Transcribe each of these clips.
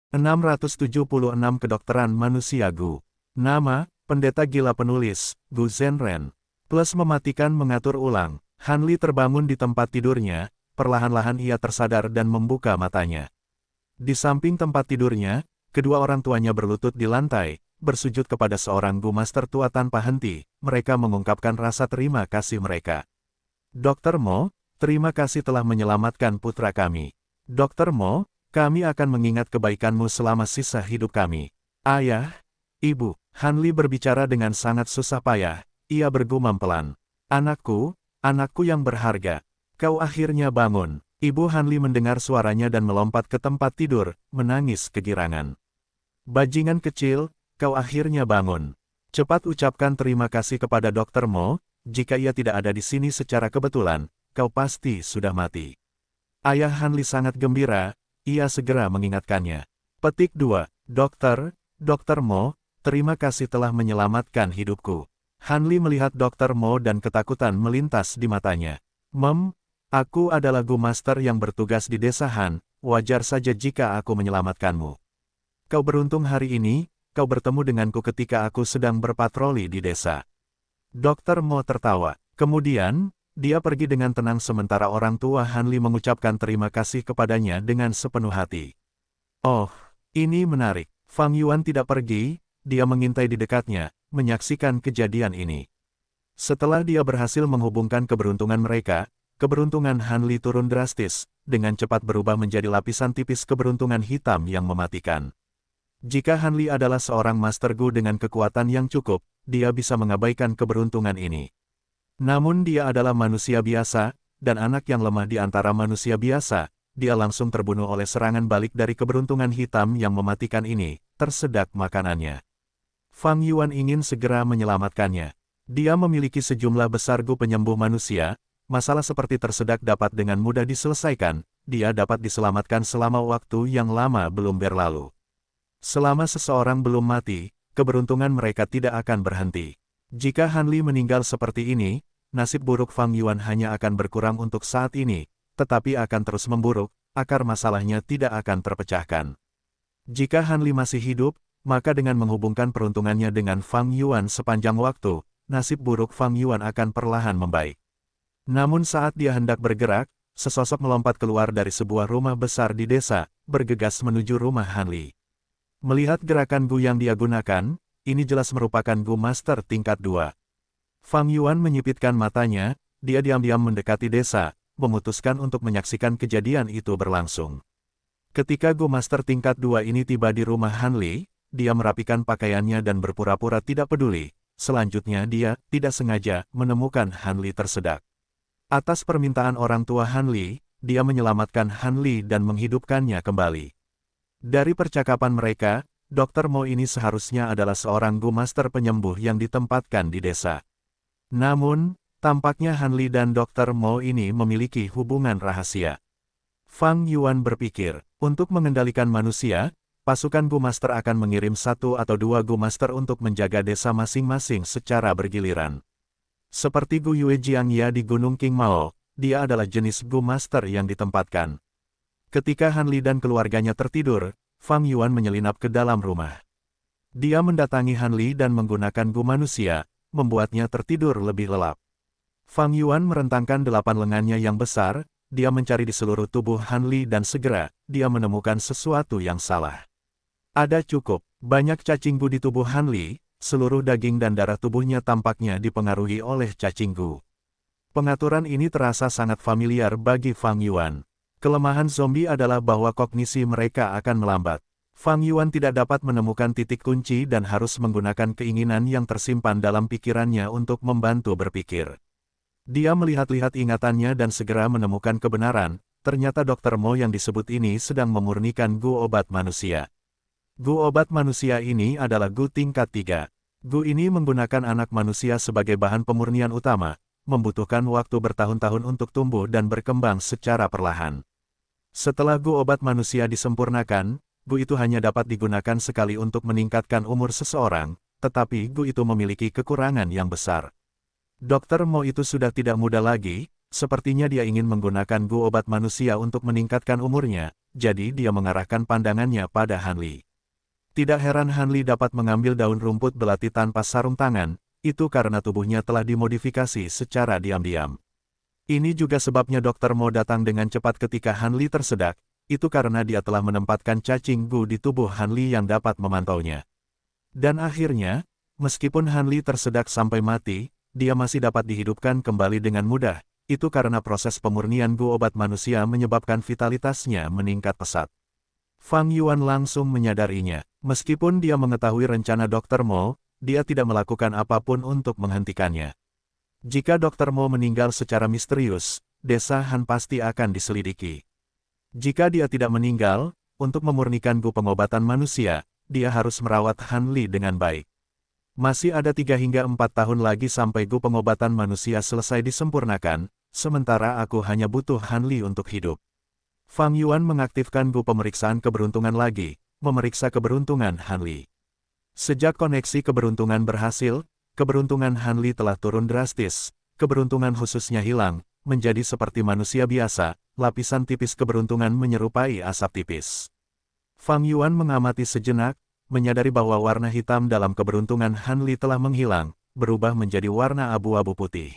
676 Kedokteran Manusia Gu. Nama, Pendeta Gila Penulis, Gu Zhenren. Plus mematikan mengatur ulang. Han Li terbangun di tempat tidurnya, perlahan-lahan ia tersadar dan membuka matanya. Di samping tempat tidurnya, kedua orang tuanya berlutut di lantai, bersujud kepada seorang Gu Master tua tanpa henti. Mereka mengungkapkan rasa terima kasih mereka. Dr. Mo, terima kasih telah menyelamatkan putra kami. Dr. Mo, kami akan mengingat kebaikanmu selama sisa hidup kami. Ayah, Ibu, Han Li berbicara dengan sangat susah payah. Ia bergumam pelan. Anakku yang berharga. Kau akhirnya bangun. Ibu Han Li mendengar suaranya dan melompat ke tempat tidur, menangis kegirangan. Bajingan kecil, kau akhirnya bangun. Cepat ucapkan terima kasih kepada Dr. Mo, jika ia tidak ada di sini secara kebetulan, kau pasti sudah mati. Ayah Han Li sangat gembira, ia segera mengingatkannya. Petik 2, Dr. Mo, terima kasih telah menyelamatkan hidupku. Han Li melihat Dr. Mo dan ketakutan melintas di matanya. Aku adalah Gu Master yang bertugas di desa Han, wajar saja jika aku menyelamatkanmu. Kau beruntung hari ini, kau bertemu denganku ketika aku sedang berpatroli di desa. Dr. Mo tertawa. Kemudian, dia pergi dengan tenang sementara orang tua Han Li mengucapkan terima kasih kepadanya dengan sepenuh hati. Oh, ini menarik. Fang Yuan tidak pergi, dia mengintai di dekatnya, menyaksikan kejadian ini. Setelah dia berhasil menghubungkan keberuntungan mereka, keberuntungan Han Li turun drastis, dengan cepat berubah menjadi lapisan tipis keberuntungan hitam yang mematikan. Jika Han Li adalah seorang Master Gu dengan kekuatan yang cukup, dia bisa mengabaikan keberuntungan ini. Namun dia adalah manusia biasa, dan anak yang lemah di antara manusia biasa, dia langsung terbunuh oleh serangan balik dari keberuntungan hitam yang mematikan ini, tersedak makanannya. Fang Yuan ingin segera menyelamatkannya. Dia memiliki sejumlah besar Gu penyembuh manusia, masalah seperti tersedak dapat dengan mudah diselesaikan, dia dapat diselamatkan selama waktu yang lama belum berlalu. Selama seseorang belum mati, keberuntungan mereka tidak akan berhenti. Jika Han Li meninggal seperti ini, nasib buruk Fang Yuan hanya akan berkurang untuk saat ini, tetapi akan terus memburuk, akar masalahnya tidak akan terpecahkan. Jika Han Li masih hidup, maka dengan menghubungkan peruntungannya dengan Fang Yuan sepanjang waktu, nasib buruk Fang Yuan akan perlahan membaik. Namun saat dia hendak bergerak, sesosok melompat keluar dari sebuah rumah besar di desa, bergegas menuju rumah Han Li. Melihat gerakan Gu yang dia gunakan, ini jelas merupakan Gu Master tingkat 2. Fang Yuan menyipitkan matanya, dia diam-diam mendekati desa, memutuskan untuk menyaksikan kejadian itu berlangsung. Ketika Gu Master tingkat 2 ini tiba di rumah Han Li, dia merapikan pakaiannya dan berpura-pura tidak peduli. Selanjutnya dia, tidak sengaja, menemukan Han Li tersedak. Atas permintaan orang tua Han Li, dia menyelamatkan Han Li dan menghidupkannya kembali. Dari percakapan mereka, Dr. Mo ini seharusnya adalah seorang Gu Master penyembuh yang ditempatkan di desa. Namun, tampaknya Han Li dan Dr. Mo ini memiliki hubungan rahasia. Fang Yuan berpikir, untuk mengendalikan manusia, pasukan Gu Master akan mengirim 1 atau 2 Gu Master untuk menjaga desa masing-masing secara bergiliran. Seperti Gu Yue Jiangya di Gunung King Mao, dia adalah jenis Gu Master yang ditempatkan. Ketika Han Li dan keluarganya tertidur, Fang Yuan menyelinap ke dalam rumah. Dia mendatangi Han Li dan menggunakan Gu manusia, membuatnya tertidur lebih lelap. Fang Yuan merentangkan 8 lengannya yang besar, dia mencari di seluruh tubuh Han Li dan segera, dia menemukan sesuatu yang salah. Ada cukup banyak cacing Gu di tubuh Han Li, seluruh daging dan darah tubuhnya tampaknya dipengaruhi oleh cacing Gu. Pengaturan ini terasa sangat familiar bagi Fang Yuan. Kelemahan zombie adalah bahwa kognisi mereka akan melambat. Fang Yuan tidak dapat menemukan titik kunci dan harus menggunakan keinginan yang tersimpan dalam pikirannya untuk membantu berpikir. Dia melihat-lihat ingatannya dan segera menemukan kebenaran, ternyata Dr. Mo yang disebut ini sedang memurnikan Gu obat manusia. Gu obat manusia ini adalah Gu tingkat 3. Gu ini menggunakan anak manusia sebagai bahan pemurnian utama, membutuhkan waktu bertahun-tahun untuk tumbuh dan berkembang secara perlahan. Setelah Gu obat manusia disempurnakan, Gu itu hanya dapat digunakan sekali untuk meningkatkan umur seseorang, tetapi Gu itu memiliki kekurangan yang besar. Dr. Mo itu sudah tidak muda lagi, Sepertinya dia ingin menggunakan gu obat manusia untuk meningkatkan umurnya, jadi dia mengarahkan pandangannya pada Hanli. Tidak heran Hanli dapat mengambil daun rumput belati tanpa sarung tangan, itu karena tubuhnya telah dimodifikasi secara diam-diam. Ini juga sebabnya Dr. Mo datang dengan cepat ketika Hanli tersedak, itu karena dia telah menempatkan cacing gu di tubuh Hanli yang dapat memantaunya. Dan akhirnya, meskipun Hanli tersedak sampai mati, dia masih dapat dihidupkan kembali dengan mudah. Itu karena proses pemurnian gu obat manusia menyebabkan vitalitasnya meningkat pesat. Fang Yuan langsung menyadarinya. Meskipun dia mengetahui rencana Dr. Mo, dia tidak melakukan apapun untuk menghentikannya. Jika Dr. Mo meninggal secara misterius, desa Han pasti akan diselidiki. Jika dia tidak meninggal, untuk memurnikan gu pengobatan manusia, dia harus merawat Hanli dengan baik. Masih ada 3 hingga 4 tahun lagi sampai gu pengobatan manusia selesai disempurnakan, sementara aku hanya butuh Hanli untuk hidup. Fang Yuan mengaktifkan gu pemeriksaan keberuntungan lagi, memeriksa keberuntungan Hanli. Sejak koneksi keberuntungan berhasil, keberuntungan Hanli telah turun drastis, keberuntungan khususnya hilang, menjadi seperti manusia biasa, lapisan tipis keberuntungan menyerupai asap tipis. Fang Yuan mengamati sejenak, menyadari bahwa warna hitam dalam keberuntungan Hanli telah menghilang, berubah menjadi warna abu-abu putih.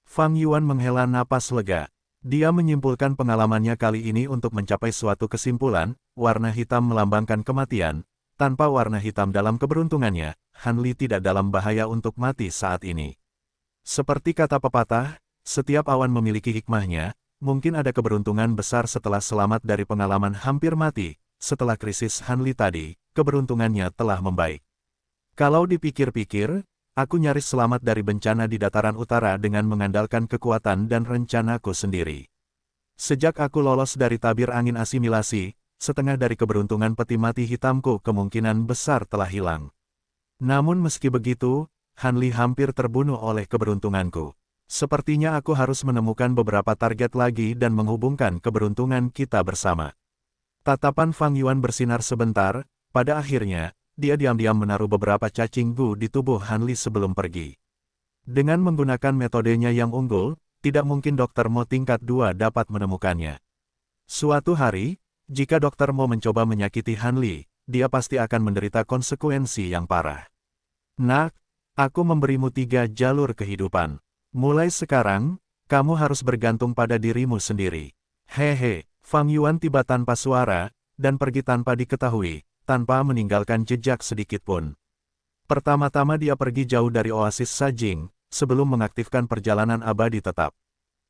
Fang Yuan menghela napas lega. Dia menyimpulkan pengalamannya kali ini untuk mencapai suatu kesimpulan, warna hitam melambangkan kematian. Tanpa warna hitam dalam keberuntungannya, Hanli tidak dalam bahaya untuk mati saat ini. Seperti kata pepatah, setiap awan memiliki hikmahnya, mungkin ada keberuntungan besar setelah selamat dari pengalaman hampir mati. Setelah krisis Hanli tadi, keberuntungannya telah membaik. Kalau dipikir-pikir, aku nyaris selamat dari bencana di dataran utara dengan mengandalkan kekuatan dan rencanaku sendiri. Sejak aku lolos dari tabir angin asimilasi, setengah dari keberuntungan peti mati hitamku kemungkinan besar telah hilang. Namun meski begitu, Hanli hampir terbunuh oleh keberuntunganku. Sepertinya aku harus menemukan beberapa target lagi dan menghubungkan keberuntungan kita bersama. Tatapan Fang Yuan bersinar sebentar, pada akhirnya, dia diam-diam menaruh beberapa cacing gu di tubuh Hanli sebelum pergi. Dengan menggunakan metodenya yang unggul, tidak mungkin Dr. Mo tingkat 2 dapat menemukannya. Suatu hari, jika Dr. Mo mencoba menyakiti Hanli, dia pasti akan menderita konsekuensi yang parah. Nak, aku memberimu 3 jalur kehidupan. Mulai sekarang, kamu harus bergantung pada dirimu sendiri. Hehe. Fang Yuan tiba tanpa suara, dan pergi tanpa diketahui, tanpa meninggalkan jejak sedikitpun. Pertama-tama dia pergi jauh dari oasis Sajing, sebelum mengaktifkan perjalanan abadi tetap.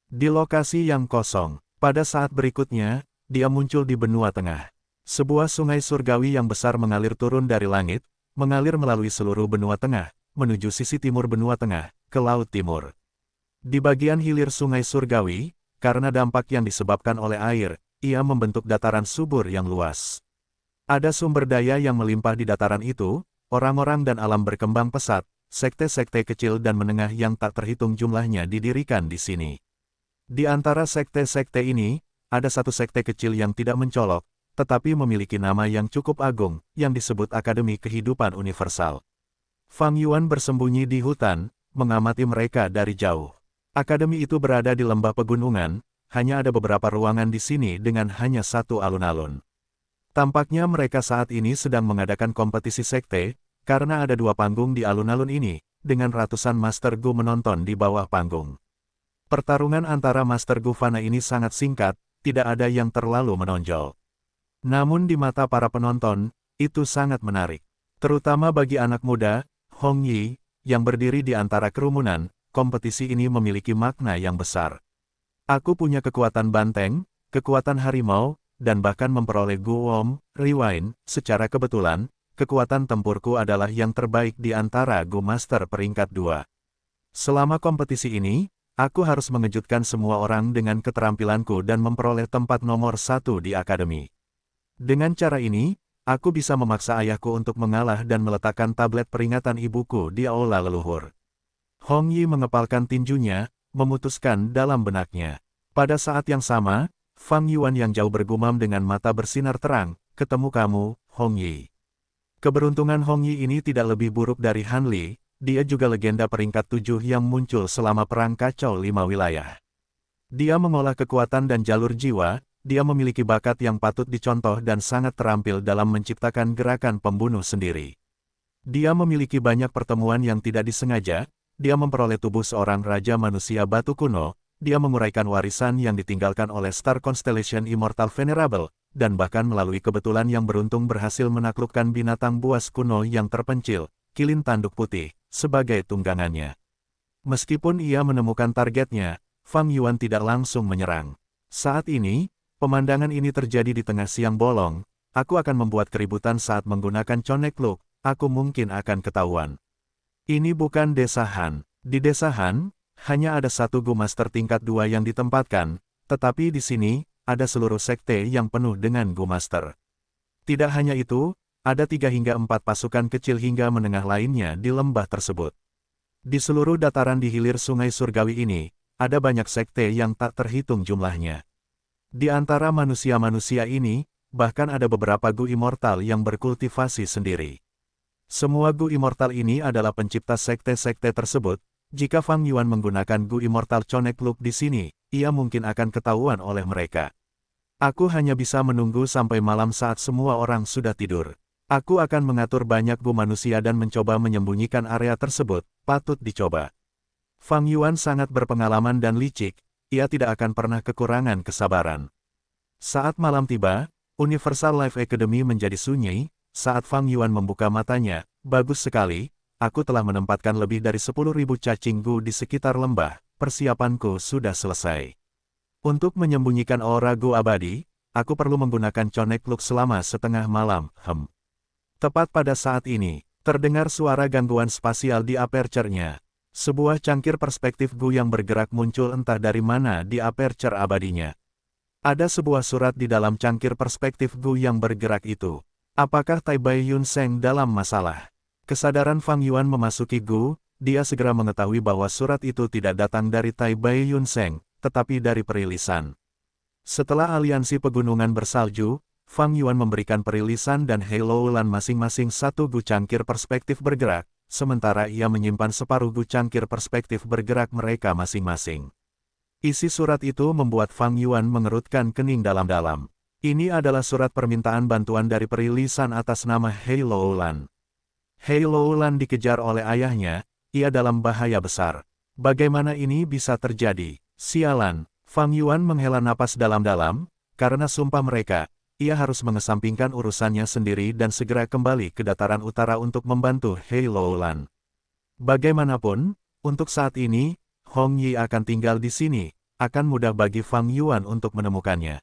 Di lokasi yang kosong, pada saat berikutnya, dia muncul di benua tengah. Sebuah sungai surgawi yang besar mengalir turun dari langit, mengalir melalui seluruh benua tengah, menuju sisi timur benua tengah, ke Laut Timur. Di bagian hilir sungai surgawi, karena dampak yang disebabkan oleh air, ia membentuk dataran subur yang luas. Ada sumber daya yang melimpah di dataran itu, orang-orang dan alam berkembang pesat, sekte-sekte kecil dan menengah yang tak terhitung jumlahnya didirikan di sini. Di antara sekte-sekte ini, ada satu sekte kecil yang tidak mencolok, tetapi memiliki nama yang cukup agung, yang disebut Akademi Kehidupan Universal. Fang Yuan bersembunyi di hutan, mengamati mereka dari jauh. Akademi itu berada di lembah pegunungan, hanya ada beberapa ruangan di sini dengan hanya satu alun-alun. Tampaknya mereka saat ini sedang mengadakan kompetisi sekte, karena ada 2 panggung di alun-alun ini, dengan ratusan Master Gu menonton di bawah panggung. Pertarungan antara Master Gu Fana ini sangat singkat, tidak ada yang terlalu menonjol. Namun di mata para penonton, itu sangat menarik. Terutama bagi anak muda, Hong Yi, yang berdiri di antara kerumunan, kompetisi ini memiliki makna yang besar. Aku punya kekuatan banteng, kekuatan harimau, dan bahkan memperoleh Guom, Rewind, secara kebetulan, kekuatan tempurku adalah yang terbaik di antara Gu Master peringkat 2. Selama kompetisi ini, aku harus mengejutkan semua orang dengan keterampilanku dan memperoleh tempat nomor 1 di akademi. Dengan cara ini, aku bisa memaksa ayahku untuk mengalah dan meletakkan tablet peringatan ibuku di aula leluhur. Hong Yi mengepalkan tinjunya, memutuskan dalam benaknya. Pada saat yang sama, Fang Yuan yang jauh bergumam dengan mata bersinar terang, ketemu kamu, Hong Yi. Keberuntungan Hong Yi ini tidak lebih buruk dari Hanli, dia juga legenda peringkat 7 yang muncul selama Perang Kacau 5 Wilayah. Dia mengolah kekuatan dan jalur jiwa, dia memiliki bakat yang patut dicontoh dan sangat terampil dalam menciptakan gerakan pembunuh sendiri. Dia memiliki banyak pertemuan yang tidak disengaja, dia memperoleh tubuh seorang raja manusia batu kuno, dia menguraikan warisan yang ditinggalkan oleh Star Constellation Immortal Venerable, dan bahkan melalui kebetulan yang beruntung berhasil menaklukkan binatang buas kuno yang terpencil, Kilin Tanduk Putih, sebagai tunggangannya. Meskipun ia menemukan targetnya, Fang Yuan tidak langsung menyerang. Saat ini, pemandangan ini terjadi di tengah siang bolong, aku akan membuat keributan saat menggunakan Connect Look, aku mungkin akan ketahuan. Ini bukan desa Han. Di desa Han, hanya ada satu Gu Master tingkat 2 yang ditempatkan, tetapi di sini, ada seluruh sekte yang penuh dengan Gu Master. Tidak hanya itu, ada 3 hingga 4 pasukan kecil hingga menengah lainnya di lembah tersebut. Di seluruh dataran di hilir sungai surgawi ini, ada banyak sekte yang tak terhitung jumlahnya. Di antara manusia-manusia ini, bahkan ada beberapa Gu Immortal yang berkultivasi sendiri. Semua Gu Immortal ini adalah pencipta sekte-sekte tersebut. Jika Fang Yuan menggunakan Gu Immortal Connect Look di sini, ia mungkin akan ketahuan oleh mereka. Aku hanya bisa menunggu sampai malam saat semua orang sudah tidur. Aku akan mengatur banyak Gu manusia dan mencoba menyembunyikan area tersebut, patut dicoba. Fang Yuan sangat berpengalaman dan licik, ia tidak akan pernah kekurangan kesabaran. Saat malam tiba, Universal Life Academy menjadi sunyi, saat Fang Yuan membuka matanya, bagus sekali, aku telah menempatkan lebih dari 10.000 cacing Gu di sekitar lembah, persiapanku sudah selesai. Untuk menyembunyikan aura Gu abadi, aku perlu menggunakan Connect Look selama setengah malam, Tepat pada saat ini, terdengar suara gangguan spasial di aperture-nya. Sebuah cangkir perspektif Gu yang bergerak muncul entah dari mana di aperture abadinya. Ada sebuah surat di dalam cangkir perspektif Gu yang bergerak itu. Apakah Tai Bai Yun Seng dalam masalah? Kesadaran Fang Yuan memasuki Gu, dia segera mengetahui bahwa surat itu tidak datang dari Tai Bai Yun Seng, tetapi dari perilisan. Setelah aliansi pegunungan bersalju, Fang Yuan memberikan perilisan dan Halo Lan masing-masing satu Gu cangkir perspektif bergerak, sementara ia menyimpan separuh Gu cangkir perspektif bergerak mereka masing-masing. Isi surat itu membuat Fang Yuan mengerutkan kening dalam-dalam. Ini adalah surat permintaan bantuan dari perilisan atas nama Halo Lan. Halo Lan dikejar oleh ayahnya, ia dalam bahaya besar. Bagaimana ini bisa terjadi? Sialan, Fang Yuan menghela napas dalam-dalam, karena sumpah mereka, ia harus mengesampingkan urusannya sendiri dan segera kembali ke dataran utara untuk membantu Halo Lan. Bagaimanapun, untuk saat ini, Hong Yi akan tinggal di sini, akan mudah bagi Fang Yuan untuk menemukannya.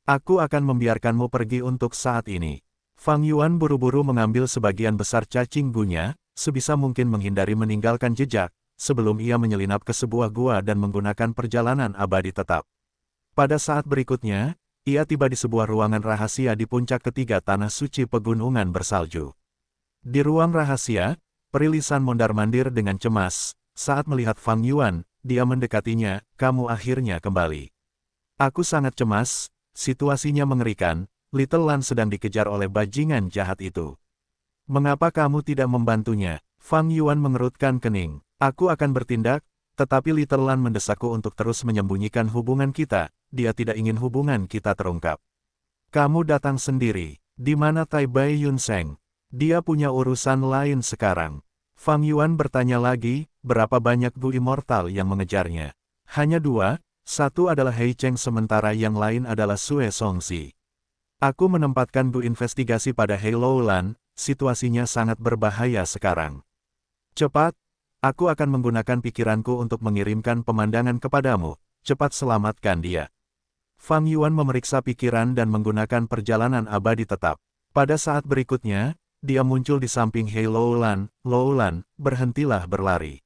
Aku akan membiarkanmu pergi untuk saat ini. Fang Yuan buru-buru mengambil sebagian besar cacing Gu-nya, sebisa mungkin menghindari meninggalkan jejak, sebelum ia menyelinap ke sebuah gua dan menggunakan perjalanan abadi tetap. Pada saat berikutnya, ia tiba di sebuah ruangan rahasia di puncak ketiga tanah suci pegunungan bersalju. Di ruang rahasia, perilisan mondar-mandir dengan cemas. Saat melihat Fang Yuan, dia mendekatinya, kamu akhirnya kembali. Aku sangat cemas, situasinya mengerikan, Little Lan sedang dikejar oleh bajingan jahat itu. Mengapa kamu tidak membantunya? Fang Yuan mengerutkan kening. Aku akan bertindak, tetapi Little Lan mendesakku untuk terus menyembunyikan hubungan kita. Dia tidak ingin hubungan kita terungkap. Kamu datang sendiri. Di mana Tai Bai Yun Seng? Dia punya urusan lain sekarang. Fang Yuan bertanya lagi, berapa banyak Gu Immortal yang mengejarnya? Hanya 2, satu adalah Hei Cheng sementara yang lain adalah Sue Songxi. Aku menempatkan Gu investigasi pada Halo Lan, situasinya sangat berbahaya sekarang. Cepat, aku akan menggunakan pikiranku untuk mengirimkan pemandangan kepadamu, cepat selamatkan dia. Fang Yuan memeriksa pikiran dan menggunakan perjalanan abadi tetap. Pada saat berikutnya, dia muncul di samping Halo Lan. Lo Lan, berhentilah berlari.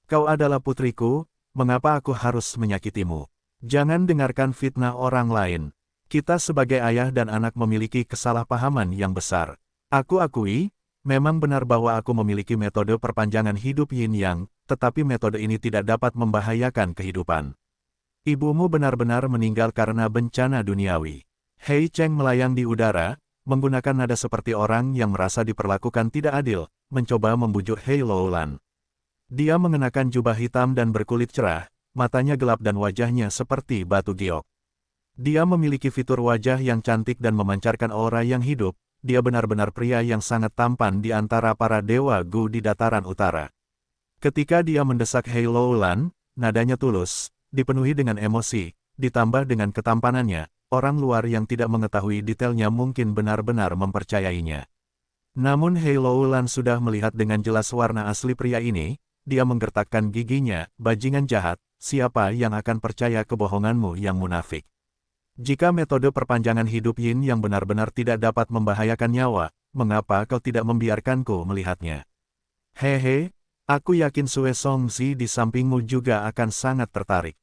Kau adalah putriku, mengapa aku harus menyakitimu? Jangan dengarkan fitnah orang lain. Kita sebagai ayah dan anak memiliki kesalahpahaman yang besar. Aku akui, memang benar bahwa aku memiliki metode perpanjangan hidup Yin Yang, tetapi metode ini tidak dapat membahayakan kehidupan. Ibumu benar-benar meninggal karena bencana duniawi. Hei Cheng melayang di udara, menggunakan nada seperti orang yang merasa diperlakukan tidak adil, mencoba membujuk Halo Lan. Dia mengenakan jubah hitam dan berkulit cerah, matanya gelap dan wajahnya seperti batu giok. Dia memiliki fitur wajah yang cantik dan memancarkan aura yang hidup, dia benar-benar pria yang sangat tampan di antara para dewa Gu di dataran utara. Ketika dia mendesak Hei Loulan, nadanya tulus, dipenuhi dengan emosi, ditambah dengan ketampanannya, orang luar yang tidak mengetahui detailnya mungkin benar-benar mempercayainya. Namun Hei Loulan sudah melihat dengan jelas warna asli pria ini, dia menggertakkan giginya, bajingan jahat, siapa yang akan percaya kebohonganmu yang munafik? Jika metode perpanjangan hidup Yin yang benar-benar tidak dapat membahayakan nyawa, mengapa kau tidak membiarkanku melihatnya? Hehe, aku yakin Sue Songzi di sampingmu juga akan sangat tertarik.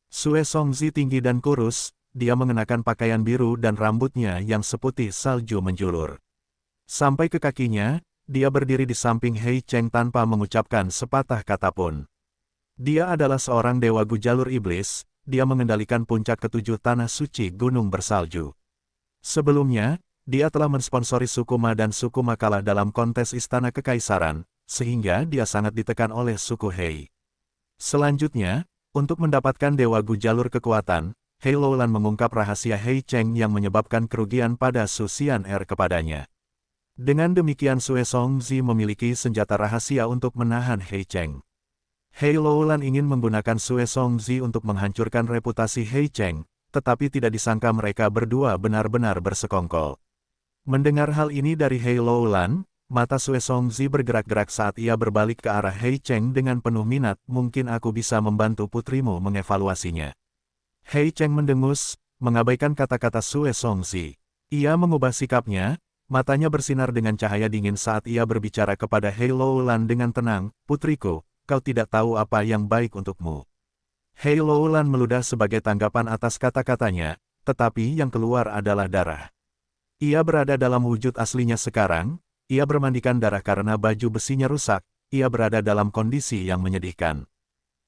Sue Songzi tinggi dan kurus, dia mengenakan pakaian biru dan rambutnya yang seputih salju menjulur. Sampai ke kakinya, dia berdiri di samping Hei Cheng tanpa mengucapkan sepatah kata pun. Dia adalah seorang dewa Gu jalur iblis, dia mengendalikan puncak ketujuh tanah suci gunung bersalju. Sebelumnya, dia telah mensponsori suku Ma dan suku Ma kalah dalam kontes istana kekaisaran, sehingga dia sangat ditekan oleh suku Hei. Selanjutnya, untuk mendapatkan dewa Gu jalur kekuatan, Hei Loulan mengungkap rahasia Hei Cheng yang menyebabkan kerugian pada Su Xian'er kepadanya. Dengan demikian Sue Songzi memiliki senjata rahasia untuk menahan Hei Cheng. Hei Loulan ingin menggunakan Sue Songzi untuk menghancurkan reputasi Hei Cheng, tetapi tidak disangka mereka berdua benar-benar bersekongkol. Mendengar hal ini dari Hei Loulan, mata Sue Songzi bergerak-gerak saat ia berbalik ke arah Hei Cheng dengan penuh minat, mungkin aku bisa membantu putrimu mengevaluasinya. Hei Cheng mendengus, mengabaikan kata-kata Sue Songzi. Ia mengubah sikapnya, matanya bersinar dengan cahaya dingin saat ia berbicara kepada Hei Loulan dengan tenang, putriku, kau tidak tahu apa yang baik untukmu. Hei Loulan meludah sebagai tanggapan atas kata-katanya, tetapi yang keluar adalah darah. Ia berada dalam wujud aslinya sekarang, ia bermandikan darah karena baju besinya rusak, ia berada dalam kondisi yang menyedihkan.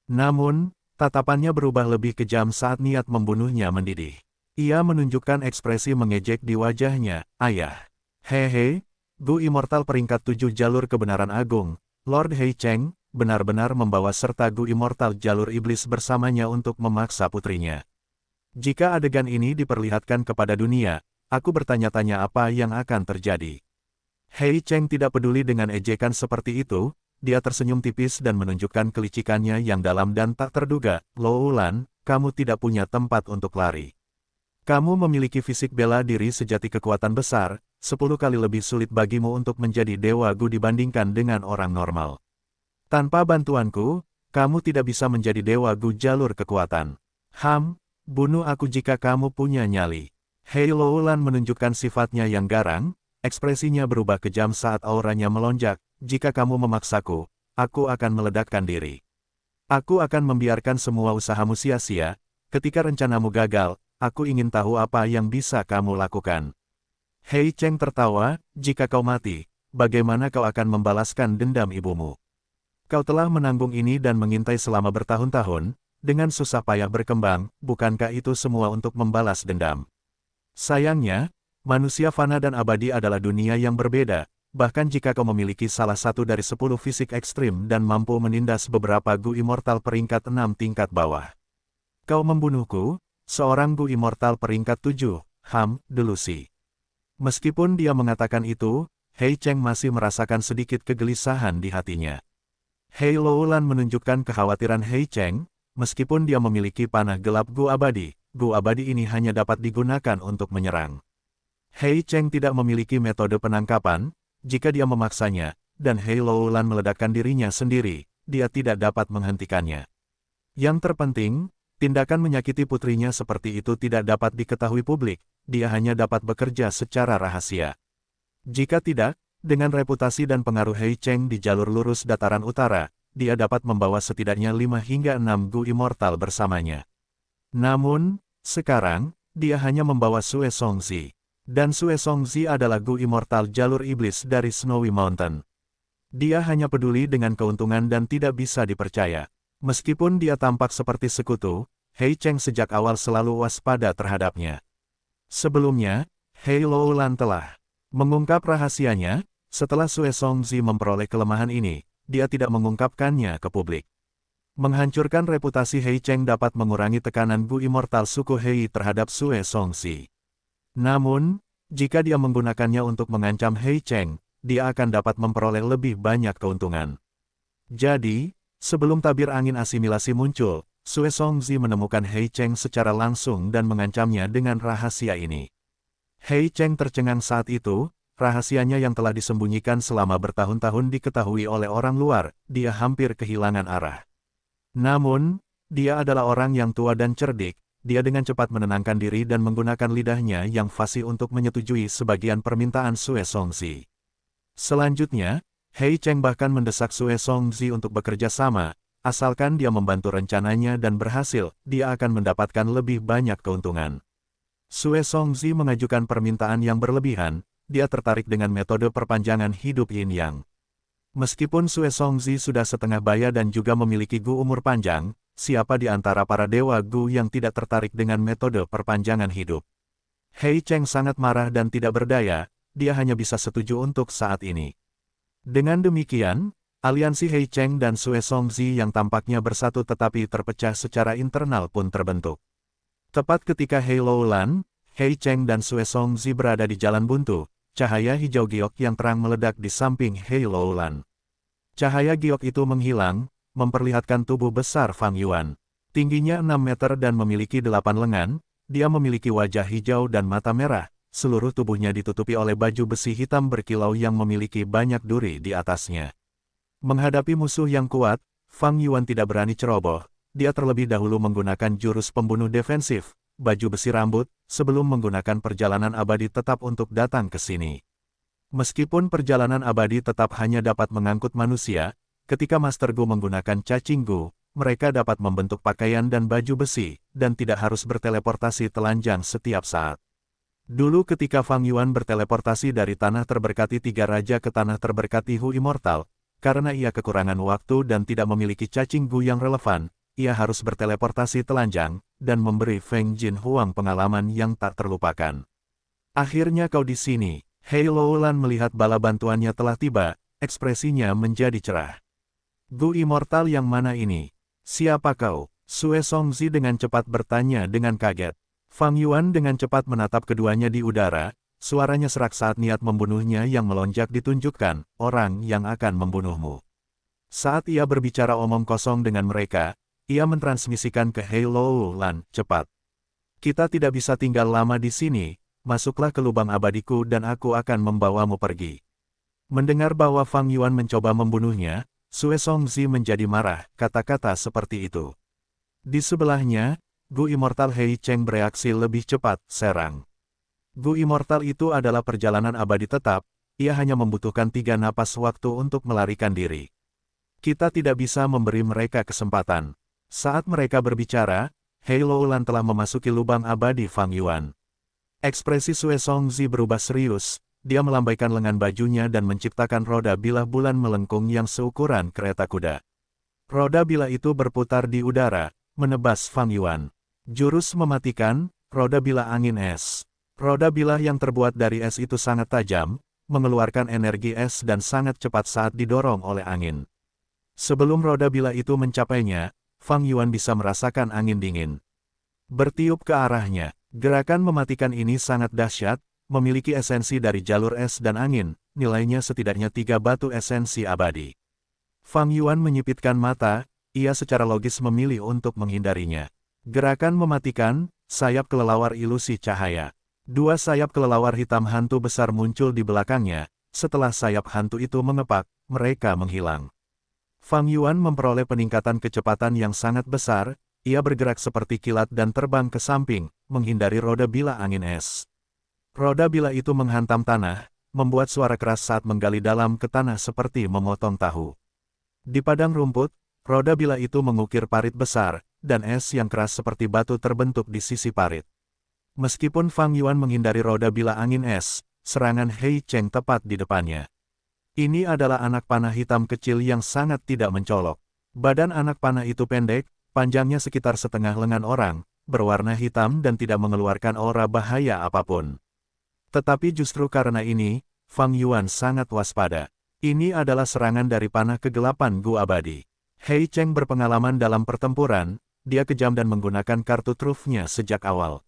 Namun, tatapannya berubah lebih kejam saat niat membunuhnya mendidih. Ia menunjukkan ekspresi mengejek di wajahnya, ayah. Hehe, Gu Immortal peringkat 7 jalur kebenaran agung, Lord Hei Cheng, benar-benar membawa serta Gu Immortal jalur iblis bersamanya untuk memaksa putrinya. Jika adegan ini diperlihatkan kepada dunia, aku bertanya-tanya apa yang akan terjadi. Hei Cheng tidak peduli dengan ejekan seperti itu, dia tersenyum tipis dan menunjukkan kelicikannya yang dalam dan tak terduga, Loulan, kamu tidak punya tempat untuk lari. Kamu memiliki fisik bela diri sejati kekuatan besar, 10 kali lebih sulit bagimu untuk menjadi dewa Gu dibandingkan dengan orang normal. Tanpa bantuanku, kamu tidak bisa menjadi dewa Gu jalur kekuatan. Bunuh aku jika kamu punya nyali. Hei Loulan menunjukkan sifatnya yang garang, ekspresinya berubah kejam saat auranya melonjak, jika kamu memaksaku, aku akan meledakkan diri. Aku akan membiarkan semua usahamu sia-sia, ketika rencanamu gagal, aku ingin tahu apa yang bisa kamu lakukan. Hei Cheng tertawa, jika kau mati, bagaimana kau akan membalaskan dendam ibumu? Kau telah menanggung ini dan mengintai selama bertahun-tahun, dengan susah payah berkembang, bukankah itu semua untuk membalas dendam? Sayangnya, manusia fana dan abadi adalah dunia yang berbeda, bahkan jika kau memiliki salah satu dari 10 fisik ekstrim dan mampu menindas beberapa Gu Immortal peringkat 6 tingkat bawah. Kau membunuhku, seorang Gu Immortal peringkat 7, delusi. Meskipun dia mengatakan itu, Hei Cheng masih merasakan sedikit kegelisahan di hatinya. Hei Loulan menunjukkan kekhawatiran Hei Cheng, meskipun dia memiliki panah gelap Gu abadi ini hanya dapat digunakan untuk menyerang. Hei Cheng tidak memiliki metode penangkapan, jika dia memaksanya, dan Hei Loulan meledakkan dirinya sendiri, dia tidak dapat menghentikannya. Yang terpenting, tindakan menyakiti putrinya seperti itu tidak dapat diketahui publik, dia hanya dapat bekerja secara rahasia. Jika tidak, dengan reputasi dan pengaruh Hei Cheng di jalur lurus dataran utara, dia dapat membawa setidaknya 5 hingga 6 Gu Immortal bersamanya. Namun, sekarang, dia hanya membawa Sue Songzi. Dan Sue Songzi adalah Gu Immortal jalur iblis dari Snowy Mountain. Dia hanya peduli dengan keuntungan dan tidak bisa dipercaya. Meskipun dia tampak seperti sekutu, Hei Cheng sejak awal selalu waspada terhadapnya. Sebelumnya, Hei Loulan telah mengungkap rahasianya. Setelah Sue Songzi memperoleh kelemahan ini, dia tidak mengungkapkannya ke publik. Menghancurkan reputasi Hei Cheng dapat mengurangi tekanan Gu Immortal suku Hei terhadap Sue Songzi. Namun, jika dia menggunakannya untuk mengancam Hei Cheng, dia akan dapat memperoleh lebih banyak keuntungan. Jadi, sebelum tabir angin asimilasi muncul, Sue Songzi menemukan Hei Cheng secara langsung dan mengancamnya dengan rahasia ini. Hei Cheng tercengang saat itu, rahasianya yang telah disembunyikan selama bertahun-tahun diketahui oleh orang luar, dia hampir kehilangan arah. Namun, dia adalah orang yang tua dan cerdik, dia dengan cepat menenangkan diri dan menggunakan lidahnya yang fasih untuk menyetujui sebagian permintaan Sue Songzi. Selanjutnya, Hei Cheng bahkan mendesak Sue Songzi untuk bekerja sama, asalkan dia membantu rencananya dan berhasil, dia akan mendapatkan lebih banyak keuntungan. Sue Songzi mengajukan permintaan yang berlebihan, dia tertarik dengan metode perpanjangan hidup Yin Yang. Meskipun Sue Songzi sudah setengah baya dan juga memiliki Gu umur panjang, siapa di antara para dewa Gu yang tidak tertarik dengan metode perpanjangan hidup? Hei Cheng sangat marah dan tidak berdaya, dia hanya bisa setuju untuk saat ini. Dengan demikian, aliansi Hei Cheng dan Sue Songzi yang tampaknya bersatu tetapi terpecah secara internal pun terbentuk. Tepat ketika Hei Loulan, Hei Cheng dan Sue Songzi berada di jalan buntu, cahaya hijau giok yang terang meledak di samping Hei Loulan. Cahaya giok itu menghilang, memperlihatkan tubuh besar Fang Yuan. Tingginya 6 meter dan memiliki 8 lengan, dia memiliki wajah hijau dan mata merah, seluruh tubuhnya ditutupi oleh baju besi hitam berkilau yang memiliki banyak duri di atasnya. Menghadapi musuh yang kuat, Fang Yuan tidak berani ceroboh, dia terlebih dahulu menggunakan jurus pembunuh defensif, baju besi rambut, sebelum menggunakan perjalanan abadi tetap untuk datang ke sini. Meskipun perjalanan abadi tetap hanya dapat mengangkut manusia, ketika Master Gu menggunakan cacing Gu, mereka dapat membentuk pakaian dan baju besi, dan tidak harus berteleportasi telanjang setiap saat. Dulu ketika Fang Yuan berteleportasi dari tanah terberkati Tiga Raja ke tanah terberkati Hu Immortal, karena ia kekurangan waktu dan tidak memiliki cacing Gu yang relevan, ia harus berteleportasi telanjang, dan memberi Feng Jin Huang pengalaman yang tak terlupakan. Akhirnya kau di sini. Hei Loulan melihat bala bantuannya telah tiba, ekspresinya menjadi cerah. Gu Immortal yang mana ini? Siapa kau? Sue Songzi dengan cepat bertanya dengan kaget. Fang Yuan dengan cepat menatap keduanya di udara, suaranya serak saat niat membunuhnya yang melonjak ditunjukkan, orang yang akan membunuhmu. Saat ia berbicara omong kosong dengan mereka, ia mentransmisikan ke Hei Loulan, cepat. Kita tidak bisa tinggal lama di sini. Masuklah ke lubang abadiku dan aku akan membawamu pergi. Mendengar bahwa Fang Yuan mencoba membunuhnya, Sue Songzi menjadi marah, kata-kata seperti itu. Di sebelahnya, Gu Immortal Hei Cheng bereaksi lebih cepat, serang. Gu Immortal itu adalah perjalanan abadi tetap, ia hanya membutuhkan 3 napas waktu untuk melarikan diri. Kita tidak bisa memberi mereka kesempatan. Saat mereka berbicara, Hei Loulan telah memasuki lubang abadi Fang Yuan. Ekspresi Sue Songzi berubah serius, dia melambaikan lengan bajunya dan menciptakan roda bilah bulan melengkung yang seukuran kereta kuda. Roda bilah itu berputar di udara, menebas Fang Yuan. Jurus mematikan, roda bilah angin es. Roda bilah yang terbuat dari es itu sangat tajam, mengeluarkan energi es dan sangat cepat saat didorong oleh angin. Sebelum roda bilah itu mencapainya, Fang Yuan bisa merasakan angin dingin bertiup ke arahnya. Gerakan mematikan ini sangat dahsyat, memiliki esensi dari jalur es dan angin, nilainya setidaknya 3 batu esensi abadi. Fang Yuan menyipitkan mata, ia secara logis memilih untuk menghindarinya. Gerakan mematikan, sayap kelelawar ilusi cahaya. 2 sayap kelelawar hitam hantu besar muncul di belakangnya, setelah sayap hantu itu mengepak, mereka menghilang. Fang Yuan memperoleh peningkatan kecepatan yang sangat besar, ia bergerak seperti kilat dan terbang ke samping, menghindari roda bilah angin es. Roda bilah itu menghantam tanah, membuat suara keras saat menggali dalam ke tanah seperti memotong tahu. Di padang rumput, roda bilah itu mengukir parit besar, dan es yang keras seperti batu terbentuk di sisi parit. Meskipun Fang Yuan menghindari roda bilah angin es, serangan Hei Cheng tepat di depannya. Ini adalah anak panah hitam kecil yang sangat tidak mencolok. Badan anak panah itu pendek, panjangnya sekitar setengah lengan orang, berwarna hitam dan tidak mengeluarkan aura bahaya apapun. Tetapi justru karena ini, Fang Yuan sangat waspada. Ini adalah serangan dari panah kegelapan Gu abadi. Hei Cheng berpengalaman dalam pertempuran, dia kejam dan menggunakan kartu trufnya sejak awal.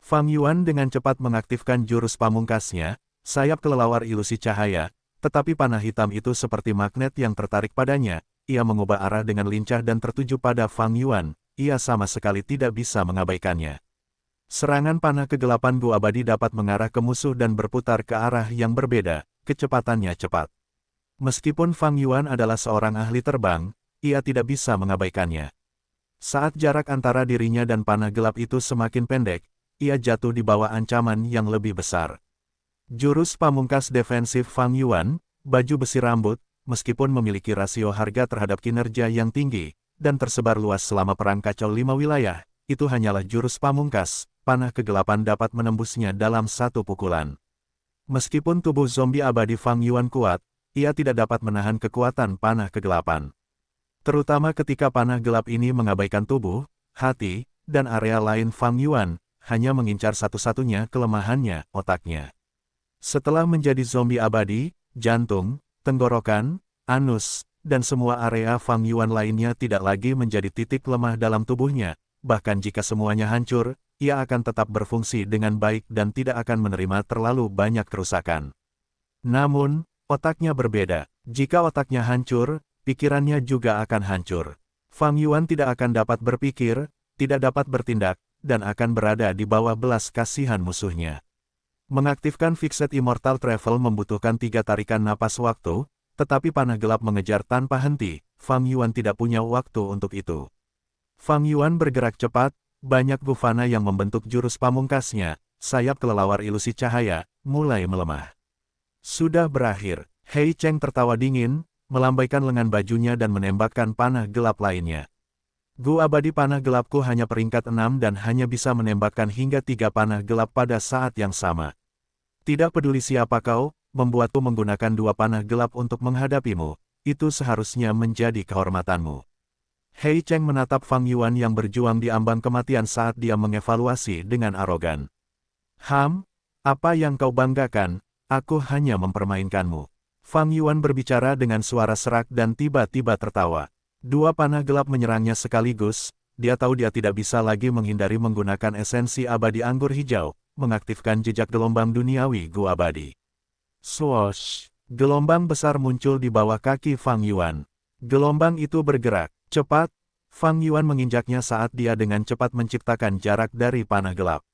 Fang Yuan dengan cepat mengaktifkan jurus pamungkasnya, sayap kelelawar ilusi cahaya, tetapi panah hitam itu seperti magnet yang tertarik padanya, ia mengubah arah dengan lincah dan tertuju pada Fang Yuan, ia sama sekali tidak bisa mengabaikannya. Serangan panah kegelapan Gua Abadi dapat mengarah ke musuh dan berputar ke arah yang berbeda, kecepatannya cepat. Meskipun Fang Yuan adalah seorang ahli terbang, ia tidak bisa mengabaikannya. Saat jarak antara dirinya dan panah gelap itu semakin pendek, ia jatuh di bawah ancaman yang lebih besar. Jurus pamungkas defensif Fang Yuan, baju besi rambut, meskipun memiliki rasio harga terhadap kinerja yang tinggi, dan tersebar luas selama perang kacau 5 wilayah, itu hanyalah jurus pamungkas, panah kegelapan dapat menembusnya dalam satu pukulan. Meskipun tubuh zombie abadi Fang Yuan kuat, ia tidak dapat menahan kekuatan panah kegelapan. Terutama ketika panah gelap ini mengabaikan tubuh, hati, dan area lain Fang Yuan, hanya mengincar satu-satunya kelemahannya, otaknya. Setelah menjadi zombie abadi, jantung, tenggorokan, anus, dan semua area Fang Yuan lainnya tidak lagi menjadi titik lemah dalam tubuhnya, bahkan jika semuanya hancur, ia akan tetap berfungsi dengan baik dan tidak akan menerima terlalu banyak kerusakan. Namun, otaknya berbeda. Jika otaknya hancur, pikirannya juga akan hancur. Fang Yuan tidak akan dapat berpikir, tidak dapat bertindak, dan akan berada di bawah belas kasihan musuhnya. Mengaktifkan Fixed Immortal Travel membutuhkan 3 tarikan napas waktu, tetapi panah gelap mengejar tanpa henti, Fang Yuan tidak punya waktu untuk itu. Fang Yuan bergerak cepat, banyak bufana yang membentuk jurus pamungkasnya, sayap kelelawar ilusi cahaya, mulai melemah. Sudah berakhir, Hei Cheng tertawa dingin, melambaikan lengan bajunya dan menembakkan panah gelap lainnya. Gua abadi panah gelapku hanya peringkat 6 dan hanya bisa menembakkan hingga 3 panah gelap pada saat yang sama. Tidak peduli siapa kau, membuatku menggunakan 2 panah gelap untuk menghadapimu, itu seharusnya menjadi kehormatanmu. Hei Cheng menatap Fang Yuan yang berjuang di ambang kematian saat dia mengevaluasi dengan arogan. Apa yang kau banggakan, aku hanya mempermainkanmu. Fang Yuan berbicara dengan suara serak dan tiba-tiba tertawa. 2 panah gelap menyerangnya sekaligus, dia tahu dia tidak bisa lagi menghindari menggunakan esensi abadi anggur hijau, mengaktifkan jejak gelombang duniawi Gua Abadi. Swoosh! Gelombang besar muncul di bawah kaki Fang Yuan. Gelombang itu bergerak cepat, Fang Yuan menginjaknya saat dia dengan cepat menciptakan jarak dari panah gelap.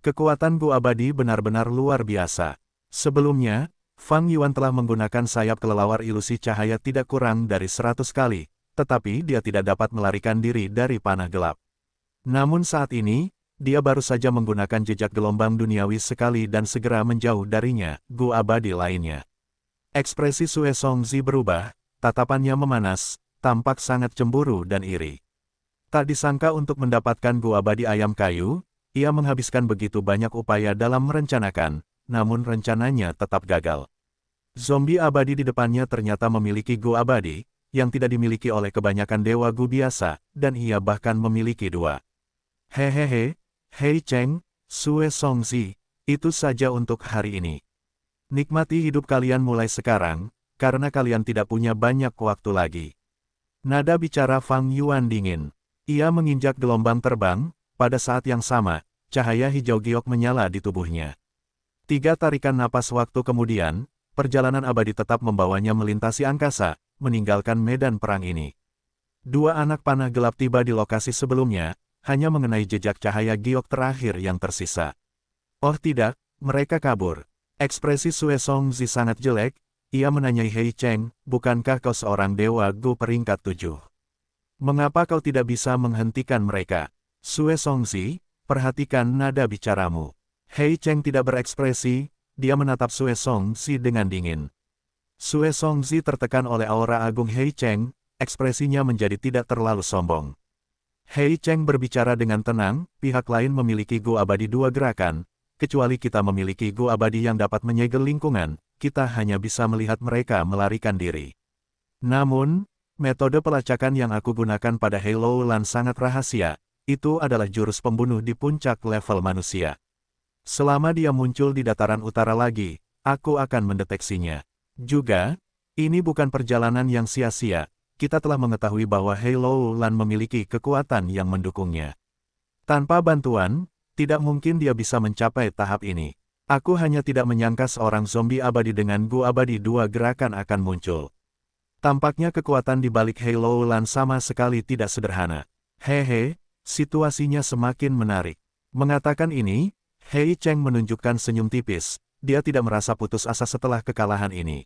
Kekuatan Gua Abadi benar-benar luar biasa. Sebelumnya, Fang Yuan telah menggunakan sayap kelelawar ilusi cahaya tidak kurang dari 100 kali, tetapi dia tidak dapat melarikan diri dari panah gelap. Namun saat ini, dia baru saja menggunakan jejak gelombang duniawi sekali dan segera menjauh darinya, Gua Abadi lainnya. Ekspresi Sue Songzi berubah, tatapannya memanas, tampak sangat cemburu dan iri. Tak disangka untuk mendapatkan Gua Abadi ayam kayu, ia menghabiskan begitu banyak upaya dalam merencanakan, namun rencananya tetap gagal. Zombie abadi di depannya ternyata memiliki Gua Abadi, yang tidak dimiliki oleh kebanyakan dewa Gu biasa, dan ia bahkan memiliki 2. Hehehe, Hei Cheng, Sue Songzi, itu saja untuk hari ini. Nikmati hidup kalian mulai sekarang, karena kalian tidak punya banyak waktu lagi. Nada bicara Fang Yuan dingin. Ia menginjak gelombang terbang, pada saat yang sama, cahaya hijau giok menyala di tubuhnya. 3 tarikan napas waktu kemudian, perjalanan abadi tetap membawanya melintasi angkasa, meninggalkan medan perang ini. 2 anak panah gelap tiba di lokasi sebelumnya, hanya mengenai jejak cahaya giok terakhir yang tersisa. Oh tidak, mereka kabur. Ekspresi Sue Songzi sangat jelek. Ia menanyai Hei Cheng, bukankah kau seorang dewa Gu peringkat 7? Mengapa kau tidak bisa menghentikan mereka? Sue Songzi, perhatikan nada bicaramu. Hei Cheng tidak berekspresi, dia menatap Sue Songzi dengan dingin. Sue Songzi tertekan oleh aura agung Hei Cheng, ekspresinya menjadi tidak terlalu sombong. Hei Cheng berbicara dengan tenang, pihak lain memiliki Gua Abadi 2 gerakan, kecuali kita memiliki Gua Abadi yang dapat menyegel lingkungan, kita hanya bisa melihat mereka melarikan diri. Namun, metode pelacakan yang aku gunakan pada Hei Lowland sangat rahasia, itu adalah jurus pembunuh di puncak level manusia. Selama dia muncul di dataran utara lagi, aku akan mendeteksinya. Juga, ini bukan perjalanan yang sia-sia, kita telah mengetahui bahwa Hei Loulan memiliki kekuatan yang mendukungnya. Tanpa bantuan, tidak mungkin dia bisa mencapai tahap ini. Aku hanya tidak menyangka seorang zombie abadi dengan Gu abadi 2 gerakan akan muncul. Tampaknya kekuatan di balik Hei Loulan sama sekali tidak sederhana. Hehe, situasinya semakin menarik. Mengatakan ini, Hei Cheng menunjukkan senyum tipis. Dia tidak merasa putus asa setelah kekalahan ini.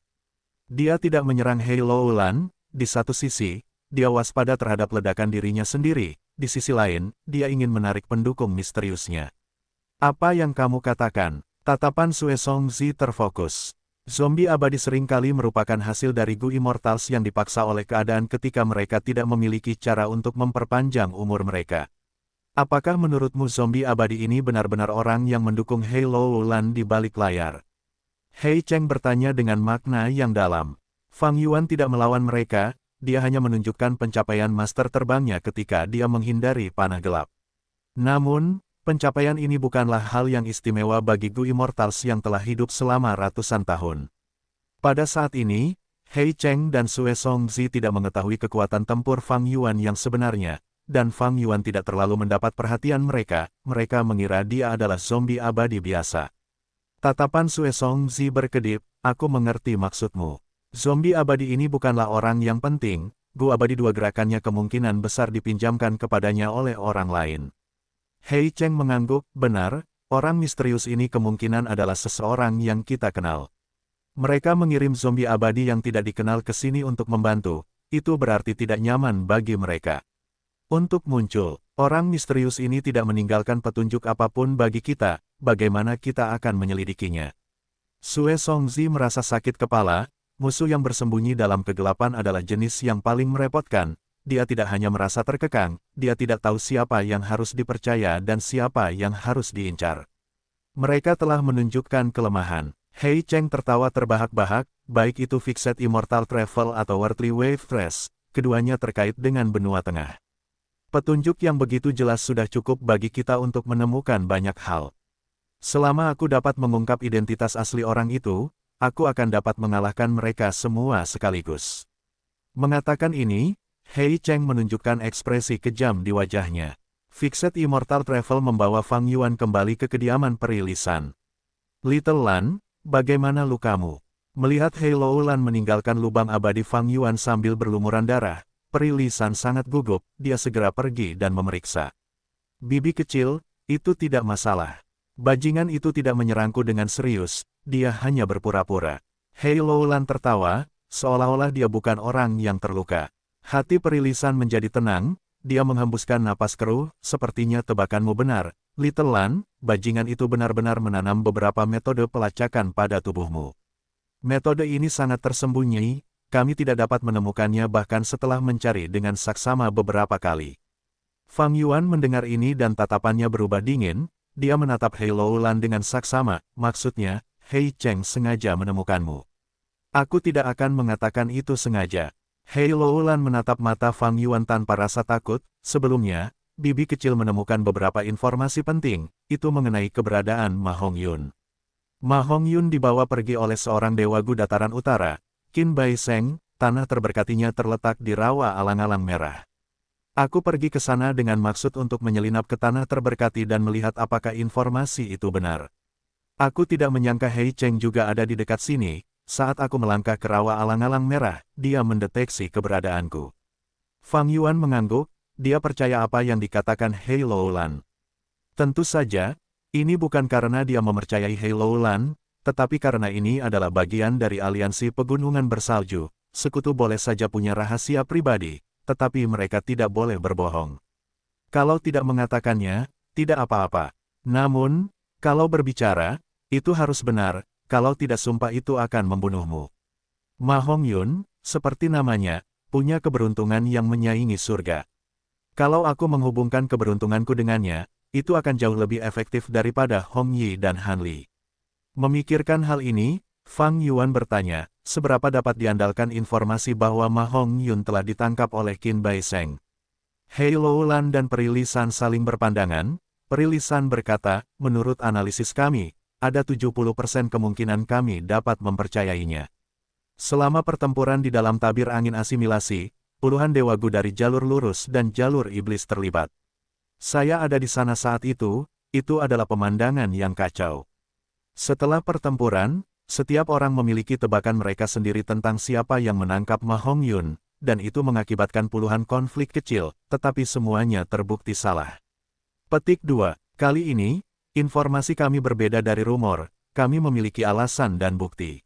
Dia tidak menyerang Hei Loulan. Di satu sisi, dia waspada terhadap ledakan dirinya sendiri. Di sisi lain, dia ingin menarik pendukung misteriusnya. Apa yang kamu katakan? Tatapan Sue Songzi terfokus. Zombie abadi seringkali merupakan hasil dari Gu Immortals yang dipaksa oleh keadaan ketika mereka tidak memiliki cara untuk memperpanjang umur mereka. Apakah menurutmu zombie abadi ini benar-benar orang yang mendukung Hei Loulan di balik layar? Hei Cheng bertanya dengan makna yang dalam. Fang Yuan tidak melawan mereka, dia hanya menunjukkan pencapaian master terbangnya ketika dia menghindari panah gelap. Namun, pencapaian ini bukanlah hal yang istimewa bagi Gu Immortals yang telah hidup selama ratusan tahun. Pada saat ini, Hei Cheng dan Sue Songzi tidak mengetahui kekuatan tempur Fang Yuan yang sebenarnya, dan Fang Yuan tidak terlalu mendapat perhatian mereka mengira dia adalah zombie abadi biasa. Tatapan Sue Songzi berkedip, aku mengerti maksudmu. Zombie abadi ini bukanlah orang yang penting, Gu abadi 2 gerakannya kemungkinan besar dipinjamkan kepadanya oleh orang lain. Hei Cheng mengangguk, benar, orang misterius ini kemungkinan adalah seseorang yang kita kenal. Mereka mengirim zombie abadi yang tidak dikenal ke sini untuk membantu, itu berarti tidak nyaman bagi mereka. Untuk muncul, orang misterius ini tidak meninggalkan petunjuk apapun bagi kita, bagaimana kita akan menyelidikinya. Sue Songzi merasa sakit kepala, musuh yang bersembunyi dalam kegelapan adalah jenis yang paling merepotkan. Dia tidak hanya merasa terkekang, dia tidak tahu siapa yang harus dipercaya dan siapa yang harus diincar. Mereka telah menunjukkan kelemahan. Hei Cheng tertawa terbahak-bahak, baik itu Fixed Immortal Travel atau Worldly Wave Trace, keduanya terkait dengan benua tengah. Petunjuk yang begitu jelas sudah cukup bagi kita untuk menemukan banyak hal. Selama aku dapat mengungkap identitas asli orang itu, aku akan dapat mengalahkan mereka semua sekaligus. Mengatakan ini, Hei Cheng menunjukkan ekspresi kejam di wajahnya. Fixed Immortal Travel membawa Fang Yuan kembali ke kediaman Peri Lisan. Little Lan, bagaimana lukamu? Melihat Hei Loulan meninggalkan lubang abadi Fang Yuan sambil berlumuran darah, Peri Lisan sangat gugup, dia segera pergi dan memeriksa. Bibi kecil, itu tidak masalah. Bajingan itu tidak menyerangku dengan serius, dia hanya berpura-pura. Hei Loulan tertawa, seolah-olah dia bukan orang yang terluka. Hati Peri Lisan menjadi tenang, dia menghembuskan napas keruh, sepertinya tebakanmu benar, Little Lan, bajingan itu benar-benar menanam beberapa metode pelacakan pada tubuhmu. Metode ini sangat tersembunyi, kami tidak dapat menemukannya bahkan setelah mencari dengan saksama beberapa kali. Fang Yuan mendengar ini dan tatapannya berubah dingin, dia menatap Hei Loulan dengan saksama, maksudnya, Hei Cheng sengaja menemukanmu. Aku tidak akan mengatakan itu sengaja. Hei Loulan menatap mata Fang Yuan tanpa rasa takut. Sebelumnya, bibi kecil menemukan beberapa informasi penting, itu mengenai keberadaan Ma Hongyun. Ma Hongyun dibawa pergi oleh seorang dewa Gu Dataran Utara, Qin Bai Seng, tanah terberkatinya terletak di rawa alang-alang merah. Aku pergi ke sana dengan maksud untuk menyelinap ke tanah terberkati dan melihat apakah informasi itu benar. Aku tidak menyangka Hei Cheng juga ada di dekat sini. Saat aku melangkah ke rawa alang-alang merah, dia mendeteksi keberadaanku. Fang Yuan mengangguk, dia percaya apa yang dikatakan Hei Loulan. Tentu saja, ini bukan karena dia mempercayai Hei Loulan, tetapi karena ini adalah bagian dari aliansi pegunungan bersalju. Sekutu boleh saja punya rahasia pribadi, tetapi mereka tidak boleh berbohong. Kalau tidak mengatakannya, tidak apa-apa. Namun, kalau berbicara, itu harus benar. Kalau tidak sumpah itu akan membunuhmu. Ma Hongyun, seperti namanya, punya keberuntungan yang menyaingi surga. Kalau aku menghubungkan keberuntunganku dengannya, itu akan jauh lebih efektif daripada Hong Yi dan Han Li. Memikirkan hal ini, Fang Yuan bertanya, seberapa dapat diandalkan informasi bahwa Ma Hongyun telah ditangkap oleh Qin Bai Seng. Hei Loulan dan Peri Lisan saling berpandangan. Peri Lisan berkata, menurut analisis kami, ada 70% kemungkinan kami dapat mempercayainya. Selama pertempuran di dalam tabir angin asimilasi, puluhan Dewa Gu dari jalur lurus dan jalur iblis terlibat. Saya ada di sana saat itu adalah pemandangan yang kacau. Setelah pertempuran, setiap orang memiliki tebakan mereka sendiri tentang siapa yang menangkap Ma Hongyun, dan itu mengakibatkan puluhan konflik kecil, tetapi semuanya terbukti salah. Petik 2. Kali ini, informasi kami berbeda dari rumor, kami memiliki alasan dan bukti.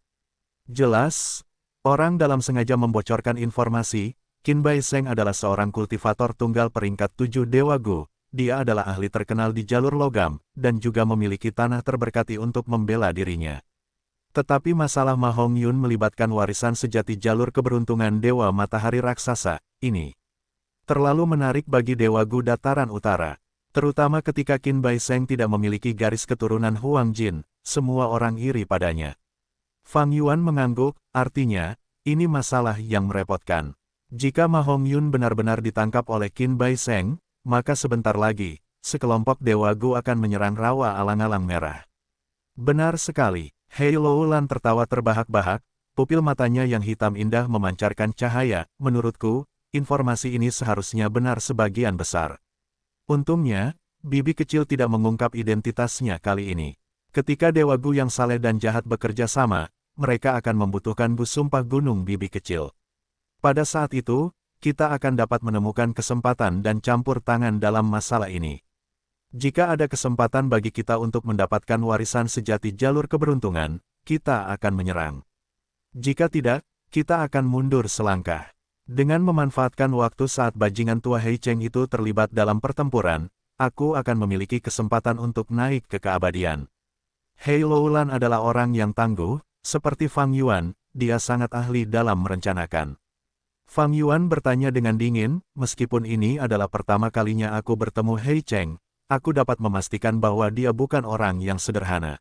Jelas, orang dalam sengaja membocorkan informasi. Qin Bai Sheng adalah seorang kultivator tunggal peringkat 7 Dewa Gu. Dia adalah ahli terkenal di jalur logam, dan juga memiliki tanah terberkati untuk membela dirinya. Tetapi masalah Ma Hongyun melibatkan warisan sejati jalur keberuntungan Dewa Matahari Raksasa, ini terlalu menarik bagi Dewa Gu Dataran Utara. Terutama ketika Qin Bai Sheng tidak memiliki garis keturunan Huang Jin, semua orang iri padanya. Fang Yuan mengangguk, artinya, ini masalah yang merepotkan. Jika Ma Hongyun benar-benar ditangkap oleh Qin Bai Sheng, maka sebentar lagi, sekelompok Dewa Gu akan menyerang rawa alang-alang merah. Benar sekali, Hei Loulan tertawa terbahak-bahak, pupil matanya yang hitam indah memancarkan cahaya. Menurutku, informasi ini seharusnya benar sebagian besar. Untungnya, bibi kecil tidak mengungkap identitasnya kali ini. Ketika Dewa Gu yang saleh dan jahat bekerja sama, mereka akan membutuhkan bus sumpah gunung bibi kecil. Pada saat itu, kita akan dapat menemukan kesempatan dan campur tangan dalam masalah ini. Jika ada kesempatan bagi kita untuk mendapatkan warisan sejati jalur keberuntungan, kita akan menyerang. Jika tidak, kita akan mundur selangkah. Dengan memanfaatkan waktu saat bajingan tua Hei Cheng itu terlibat dalam pertempuran, aku akan memiliki kesempatan untuk naik ke keabadian. Hei Loulan adalah orang yang tangguh, seperti Fang Yuan, dia sangat ahli dalam merencanakan. Fang Yuan bertanya dengan dingin, meskipun ini adalah pertama kalinya aku bertemu Hei Cheng, aku dapat memastikan bahwa dia bukan orang yang sederhana.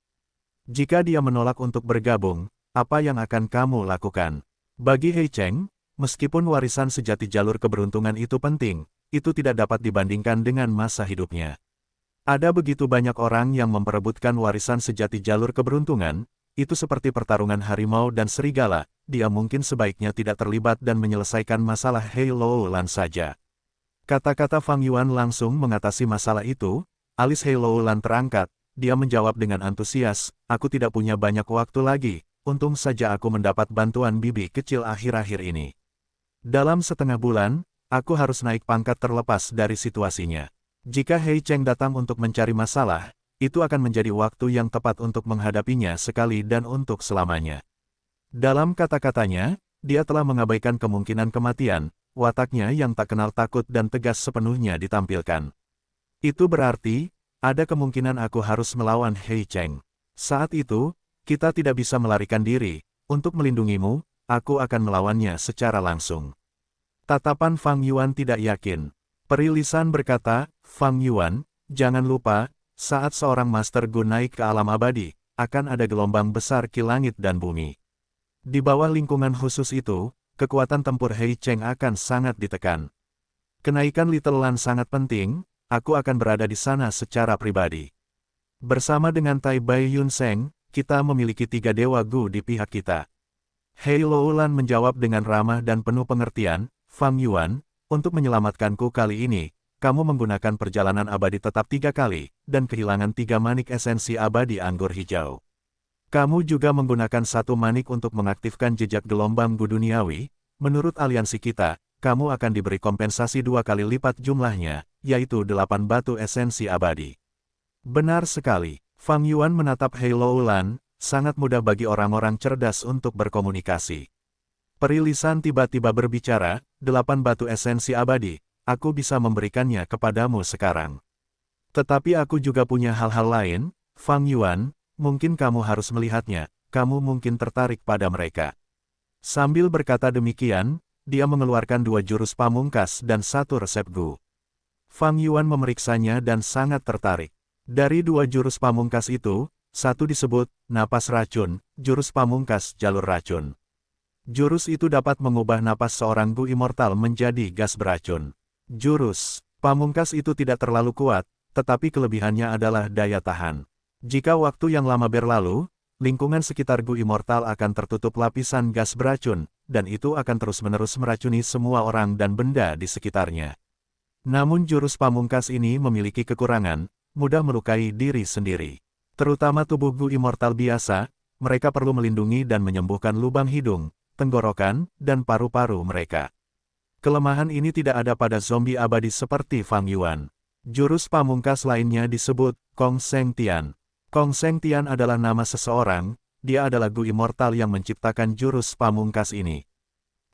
Jika dia menolak untuk bergabung, apa yang akan kamu lakukan? Bagi Hei Cheng, meskipun warisan sejati jalur keberuntungan itu penting, itu tidak dapat dibandingkan dengan masa hidupnya. Ada begitu banyak orang yang memperebutkan warisan sejati jalur keberuntungan, itu seperti pertarungan harimau dan serigala, dia mungkin sebaiknya tidak terlibat dan menyelesaikan masalah Hei Loulan saja. Kata-kata Fang Yuan langsung mengatasi masalah itu, alis Hei Loulan terangkat, dia menjawab dengan antusias, aku tidak punya banyak waktu lagi, untung saja aku mendapat bantuan bibi kecil akhir-akhir ini. Dalam setengah bulan, aku harus naik pangkat terlepas dari situasinya. Jika Hei Cheng datang untuk mencari masalah, itu akan menjadi waktu yang tepat untuk menghadapinya sekali dan untuk selamanya. Dalam kata-katanya, dia telah mengabaikan kemungkinan kematian, wataknya yang tak kenal takut dan tegas sepenuhnya ditampilkan. Itu berarti, ada kemungkinan aku harus melawan Hei Cheng. Saat itu, kita tidak bisa melarikan diri, untuk melindungimu, aku akan melawannya secara langsung. Tatapan Fang Yuan tidak yakin. Peri lisan berkata, Fang Yuan, jangan lupa, saat seorang Master Gu naik ke alam abadi, akan ada gelombang besar ki langit dan bumi. Di bawah lingkungan khusus itu, kekuatan tempur Hei Cheng akan sangat ditekan. Kenaikan Little Lan sangat penting, aku akan berada di sana secara pribadi. Bersama dengan Tai Bai Yun Seng, kita memiliki 3 Dewa Gu di pihak kita. Hei Loulan menjawab dengan ramah dan penuh pengertian, Fang Yuan, untuk menyelamatkanku kali ini, kamu menggunakan perjalanan abadi tetap 3 kali, dan kehilangan 3 manik esensi abadi anggur hijau. Kamu juga menggunakan 1 manik untuk mengaktifkan jejak gelombang Gu duniawi. Menurut aliansi kita, kamu akan diberi kompensasi 2 kali lipat jumlahnya, yaitu 8 batu esensi abadi. Benar sekali, Fang Yuan menatap Hei Loulan, sangat mudah bagi orang-orang cerdas untuk berkomunikasi. Peri lisan tiba-tiba berbicara, 8 batu esensi abadi. Aku bisa memberikannya kepadamu sekarang. Tetapi aku juga punya hal-hal lain, Fang Yuan, mungkin kamu harus melihatnya, kamu mungkin tertarik pada mereka. Sambil berkata demikian, dia mengeluarkan 2 jurus pamungkas dan 1 resep Gu. Fang Yuan memeriksanya dan sangat tertarik. Dari 2 jurus pamungkas itu, 1 disebut, napas racun, jurus pamungkas jalur racun. Jurus itu dapat mengubah napas seorang Gu immortal menjadi gas beracun. Jurus pamungkas itu tidak terlalu kuat, tetapi kelebihannya adalah daya tahan. Jika waktu yang lama berlalu, lingkungan sekitar Gu immortal akan tertutup lapisan gas beracun, dan itu akan terus-menerus meracuni semua orang dan benda di sekitarnya. Namun jurus pamungkas ini memiliki kekurangan, mudah melukai diri sendiri. Terutama tubuh Gu Immortal biasa, mereka perlu melindungi dan menyembuhkan lubang hidung, tenggorokan, dan paru-paru mereka. Kelemahan ini tidak ada pada zombie abadi seperti Fang Yuan. Jurus pamungkas lainnya disebut Kong Seng Tian. Kong Seng Tian adalah nama seseorang, dia adalah Gu Immortal yang menciptakan jurus pamungkas ini.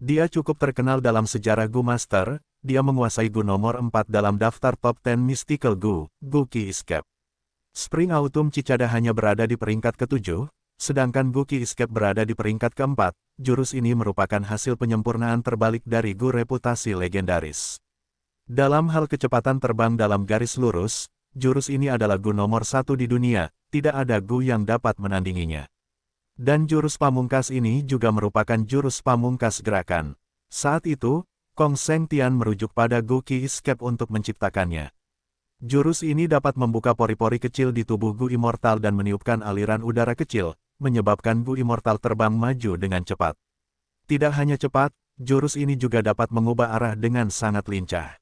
Dia cukup terkenal dalam sejarah Gu Master, dia menguasai Gu nomor 4 dalam daftar top 10 Mystical Gu, Gu Qi Escape. Spring Autumn Cicada hanya berada di peringkat ke-7, sedangkan Gu Qi Escape berada di peringkat ke-4, jurus ini merupakan hasil penyempurnaan terbalik dari Gu reputasi legendaris. Dalam hal kecepatan terbang dalam garis lurus, jurus ini adalah Gu nomor 1 di dunia, tidak ada Gu yang dapat menandinginya. Dan jurus pamungkas ini juga merupakan jurus pamungkas gerakan. Saat itu, Kong Seng Tian merujuk pada Gu Qi Escape untuk menciptakannya. Jurus ini dapat membuka pori-pori kecil di tubuh Gu Immortal dan meniupkan aliran udara kecil, menyebabkan Gu Immortal terbang maju dengan cepat. Tidak hanya cepat, jurus ini juga dapat mengubah arah dengan sangat lincah.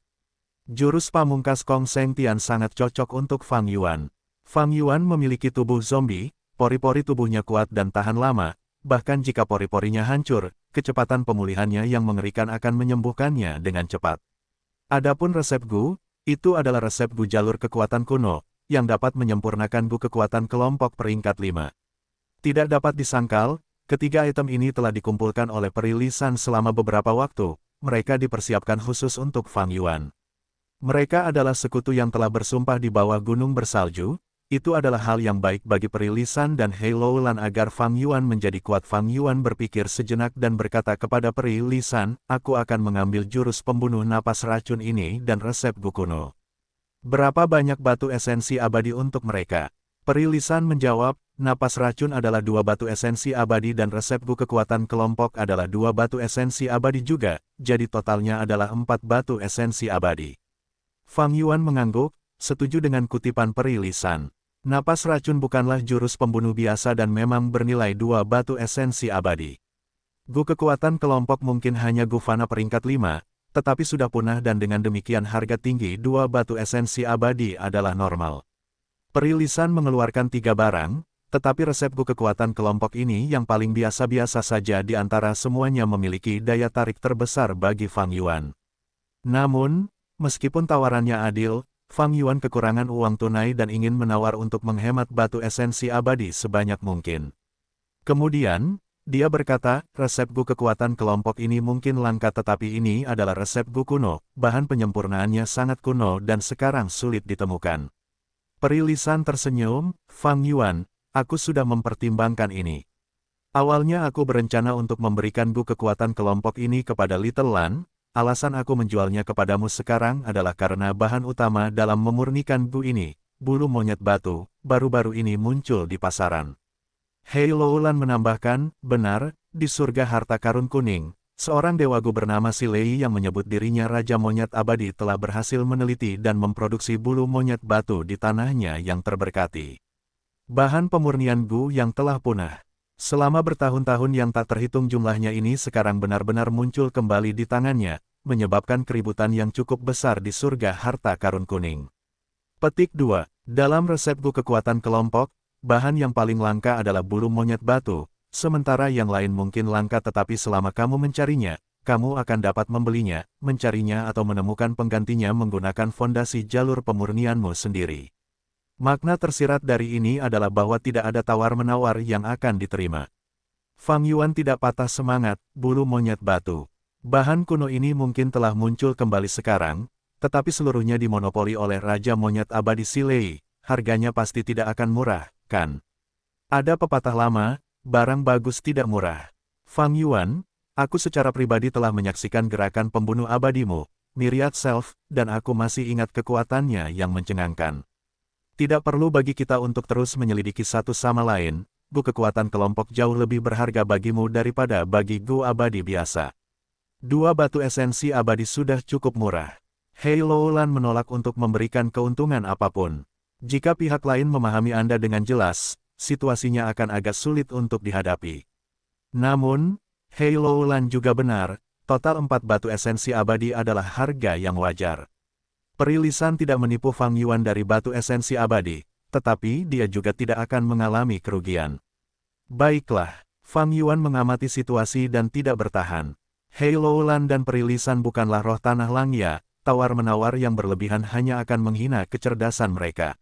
Jurus pamungkas Kong Seng Tian sangat cocok untuk Fang Yuan. Fang Yuan memiliki tubuh zombie, pori-pori tubuhnya kuat dan tahan lama, bahkan jika pori-porinya hancur, kecepatan pemulihannya yang mengerikan akan menyembuhkannya dengan cepat. Adapun resep Gu, itu adalah resep Gu jalur kekuatan kuno, yang dapat menyempurnakan Gu kekuatan kelompok peringkat 5. Tidak dapat disangkal, ketiga item ini telah dikumpulkan oleh Peri Lisan selama beberapa waktu, mereka dipersiapkan khusus untuk Fang Yuan. Mereka adalah sekutu yang telah bersumpah di bawah gunung bersalju. Itu adalah hal yang baik bagi Peri Lisan dan Hei Loulan agar Fang Yuan menjadi kuat. Fang Yuan berpikir sejenak dan berkata kepada Peri Lisan, aku akan mengambil jurus pembunuh napas racun ini dan resep Gu kuno. Berapa banyak batu esensi abadi untuk mereka? Peri Lisan menjawab, napas racun adalah 2 batu esensi abadi dan resep Gu kekuatan kelompok adalah 2 batu esensi abadi juga, jadi totalnya adalah 4 batu esensi abadi. Fang Yuan mengangguk, setuju dengan kutipan Peri Lisan. Napas racun bukanlah jurus pembunuh biasa dan memang bernilai 2 batu esensi abadi. Gu kekuatan kelompok mungkin hanya Gu Fana peringkat 5, tetapi sudah punah dan dengan demikian harga tinggi 2 batu esensi abadi adalah normal. Peri Lisan mengeluarkan 3 barang, tetapi resep Gu kekuatan kelompok ini yang paling biasa-biasa saja di antara semuanya memiliki daya tarik terbesar bagi Fang Yuan. Namun, meskipun tawarannya adil, Fang Yuan kekurangan uang tunai dan ingin menawar untuk menghemat batu esensi abadi sebanyak mungkin. Kemudian, dia berkata, resep Gu kekuatan kelompok ini mungkin langka tetapi ini adalah resep Gu kuno, bahan penyempurnaannya sangat kuno dan sekarang sulit ditemukan. Peri Lisan tersenyum, Fang Yuan, aku sudah mempertimbangkan ini. Awalnya aku berencana untuk memberikan Gu kekuatan kelompok ini kepada Little Lan. Alasan aku menjualnya kepadamu sekarang adalah karena bahan utama dalam memurnikan Gu ini, bulu monyet batu, baru-baru ini muncul di pasaran. Hei Loulan menambahkan, benar, di surga harta karun kuning, seorang dewa Gu bernama Si Lei yang menyebut dirinya Raja Monyet Abadi telah berhasil meneliti dan memproduksi bulu monyet batu di tanahnya yang terberkati. Bahan pemurnian Gu yang telah punah. Selama bertahun-tahun yang tak terhitung jumlahnya ini sekarang benar-benar muncul kembali di tangannya, menyebabkan keributan yang cukup besar di surga harta karun kuning. Petik 2. Dalam resep Gu kekuatan kelompok, bahan yang paling langka adalah bulu monyet batu, sementara yang lain mungkin langka tetapi selama kamu mencarinya, kamu akan dapat membelinya, mencarinya atau menemukan penggantinya menggunakan fondasi jalur pemurnianmu sendiri. Makna tersirat dari ini adalah bahwa tidak ada tawar-menawar yang akan diterima. Fang Yuan tidak patah semangat, bulu monyet batu. Bahan kuno ini mungkin telah muncul kembali sekarang, tetapi seluruhnya dimonopoli oleh Raja Monyet Abadi Si Lei, harganya pasti tidak akan murah, kan? Ada pepatah lama, barang bagus tidak murah. Fang Yuan, aku secara pribadi telah menyaksikan gerakan pembunuh abadimu, Myriad Self, dan aku masih ingat kekuatannya yang mencengangkan. Tidak perlu bagi kita untuk terus menyelidiki satu sama lain, Gu kekuatan kelompok jauh lebih berharga bagimu daripada bagi Gu abadi biasa. 2 batu esensi abadi sudah cukup murah. Hei Loulan menolak untuk memberikan keuntungan apapun. Jika pihak lain memahami Anda dengan jelas, situasinya akan agak sulit untuk dihadapi. Namun, Hei Loulan juga benar, total 4 batu esensi abadi adalah harga yang wajar. Perilisan tidak menipu Fang Yuan dari batu esensi abadi, tetapi dia juga tidak akan mengalami kerugian. Baiklah, Fang Yuan mengamati situasi dan tidak bertahan. Hei Loulan dan perilisan bukanlah roh tanah Langya, tawar-menawar yang berlebihan hanya akan menghina kecerdasan mereka.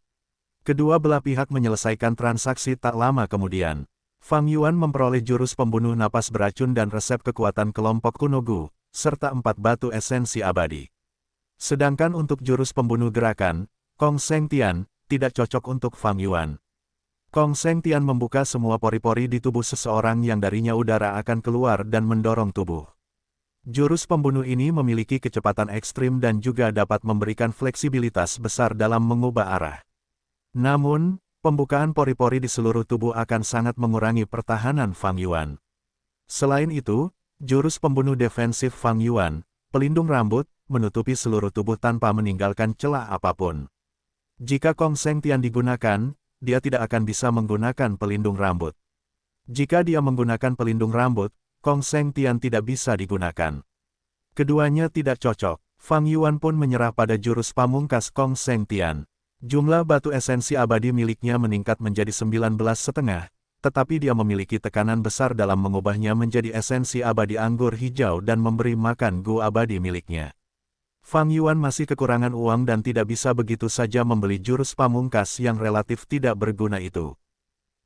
Kedua belah pihak menyelesaikan transaksi tak lama kemudian. Fang Yuan memperoleh jurus pembunuh napas beracun dan resep kekuatan kelompok kuno Gu, serta 4 batu esensi abadi. Sedangkan untuk jurus pembunuh gerakan, Kong Seng Tian, tidak cocok untuk Fang Yuan. Kong Seng Tian membuka semua pori-pori di tubuh seseorang yang darinya udara akan keluar dan mendorong tubuh. Jurus pembunuh ini memiliki kecepatan ekstrim dan juga dapat memberikan fleksibilitas besar dalam mengubah arah. Namun, pembukaan pori-pori di seluruh tubuh akan sangat mengurangi pertahanan Fang Yuan. Selain itu, jurus pembunuh defensif Fang Yuan, pelindung rambut, menutupi seluruh tubuh tanpa meninggalkan celah apapun. Jika Kong Seng Tian digunakan, dia tidak akan bisa menggunakan pelindung rambut. Jika dia menggunakan pelindung rambut, Kong Seng Tian tidak bisa digunakan. Keduanya tidak cocok. Fang Yuan pun menyerah pada jurus pamungkas Kong Seng Tian. Jumlah batu esensi abadi miliknya meningkat menjadi 19,5, tetapi dia memiliki tekanan besar dalam mengubahnya menjadi esensi abadi anggur hijau dan memberi makan Gu abadi miliknya. Fang Yuan masih kekurangan uang dan tidak bisa begitu saja membeli jurus pamungkas yang relatif tidak berguna itu.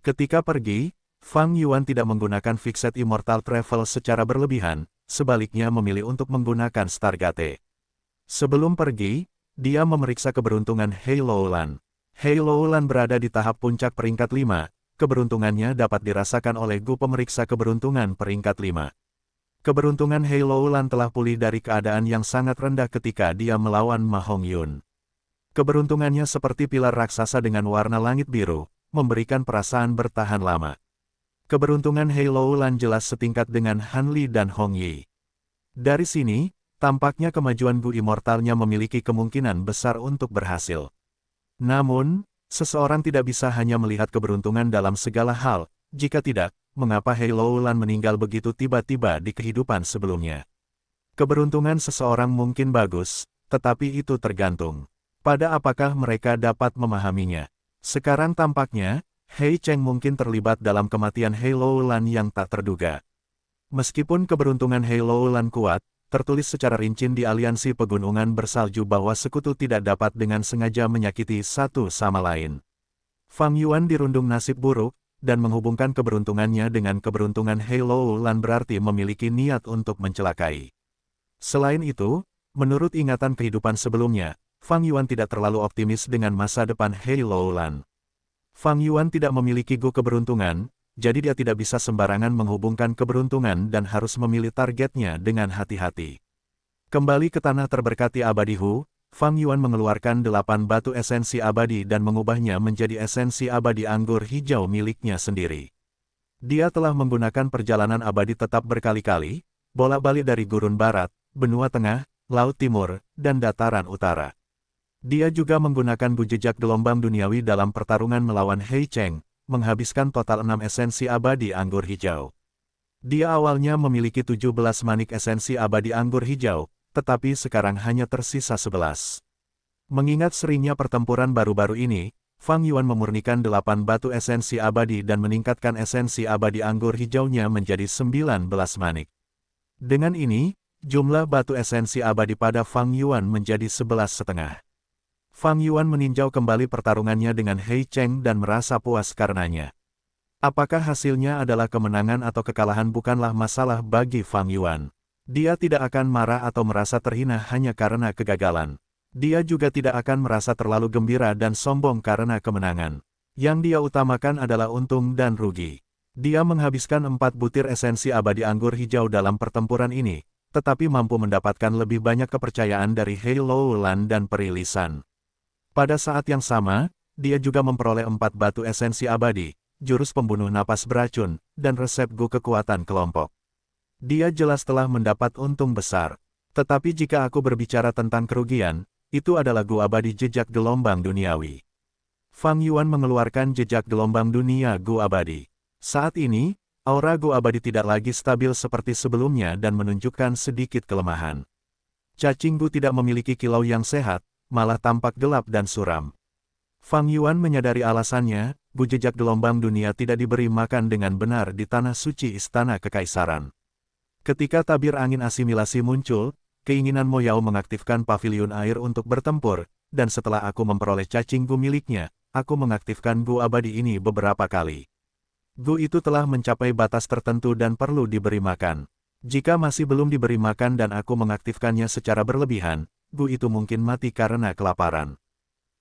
Ketika pergi, Fang Yuan tidak menggunakan Fixed Immortal Travel secara berlebihan, sebaliknya memilih untuk menggunakan Stargate. Sebelum pergi, dia memeriksa keberuntungan Hei Loulan. Hei Loulan berada di tahap puncak peringkat 5, keberuntungannya dapat dirasakan oleh Gu pemeriksa keberuntungan peringkat 5. Keberuntungan Hei Loulan telah pulih dari keadaan yang sangat rendah ketika dia melawan Ma Hongyun. Keberuntungannya seperti pilar raksasa dengan warna langit biru, memberikan perasaan bertahan lama. Keberuntungan Hei Loulan jelas setingkat dengan Han Li dan Hong Yi. Dari sini, tampaknya kemajuan Gu Immortalnya memiliki kemungkinan besar untuk berhasil. Namun, seseorang tidak bisa hanya melihat keberuntungan dalam segala hal, jika tidak, mengapa Hei Loulan meninggal begitu tiba-tiba di kehidupan sebelumnya. Keberuntungan seseorang mungkin bagus, tetapi itu tergantung pada apakah mereka dapat memahaminya. Sekarang tampaknya, Hei Cheng mungkin terlibat dalam kematian Hei Loulan yang tak terduga. Meskipun keberuntungan Hei Loulan kuat, tertulis secara rinci di aliansi pegunungan bersalju bahwa sekutu tidak dapat dengan sengaja menyakiti satu sama lain. Fang Yuan dirundung nasib buruk, dan menghubungkan keberuntungannya dengan keberuntungan Hei Loulan berarti memiliki niat untuk mencelakai. Selain itu, menurut ingatan kehidupan sebelumnya, Fang Yuan tidak terlalu optimis dengan masa depan Hei Loulan. Fang Yuan tidak memiliki Gu keberuntungan, jadi dia tidak bisa sembarangan menghubungkan keberuntungan dan harus memilih targetnya dengan hati-hati. Kembali ke tanah terberkati abadi Hu, Fang Yuan mengeluarkan 8 batu esensi abadi dan mengubahnya menjadi esensi abadi anggur hijau miliknya sendiri. Dia telah menggunakan perjalanan abadi tetap berkali-kali, bolak-balik dari gurun barat, benua tengah, laut timur, dan dataran utara. Dia juga menggunakan Gu jejak gelombang duniawi dalam pertarungan melawan Hei Cheng, menghabiskan total 6 esensi abadi anggur hijau. Dia awalnya memiliki 17 manik esensi abadi anggur hijau, tetapi sekarang hanya tersisa 11. Mengingat seringnya pertempuran baru-baru ini, Fang Yuan memurnikan 8 batu esensi abadi dan meningkatkan esensi abadi anggur hijaunya menjadi 19 manik. Dengan ini, jumlah batu esensi abadi pada Fang Yuan menjadi 11,5. Fang Yuan meninjau kembali pertarungannya dengan Hei Cheng dan merasa puas karenanya. Apakah hasilnya adalah kemenangan atau kekalahan bukanlah masalah bagi Fang Yuan. Dia tidak akan marah atau merasa terhina hanya karena kegagalan. Dia juga tidak akan merasa terlalu gembira dan sombong karena kemenangan. Yang dia utamakan adalah untung dan rugi. Dia menghabiskan 4 butir esensi abadi anggur hijau dalam pertempuran ini, tetapi mampu mendapatkan lebih banyak kepercayaan dari Hei Loulan dan perilisan. Pada saat yang sama, dia juga memperoleh 4 batu esensi abadi, jurus pembunuh napas beracun, dan resep Gu kekuatan kelompok. Dia jelas telah mendapat untung besar. Tetapi jika aku berbicara tentang kerugian, itu adalah Gu abadi jejak gelombang duniawi. Fang Yuan mengeluarkan jejak gelombang dunia Gu abadi. Saat ini, Aura Gu abadi tidak lagi stabil seperti sebelumnya dan menunjukkan sedikit kelemahan. Cacing Gu tidak memiliki kilau yang sehat, malah tampak gelap dan suram. Fang Yuan menyadari alasannya, Gu jejak gelombang dunia tidak diberi makan dengan benar di tanah suci Istana Kekaisaran. Ketika tabir angin asimilasi muncul, keinginan Mo Yao mengaktifkan pavilion air untuk bertempur, dan setelah aku memperoleh cacing Gu miliknya, aku mengaktifkan Gu abadi ini beberapa kali. Gu itu telah mencapai batas tertentu dan perlu diberi makan. Jika masih belum diberi makan dan aku mengaktifkannya secara berlebihan, Gu itu mungkin mati karena kelaparan.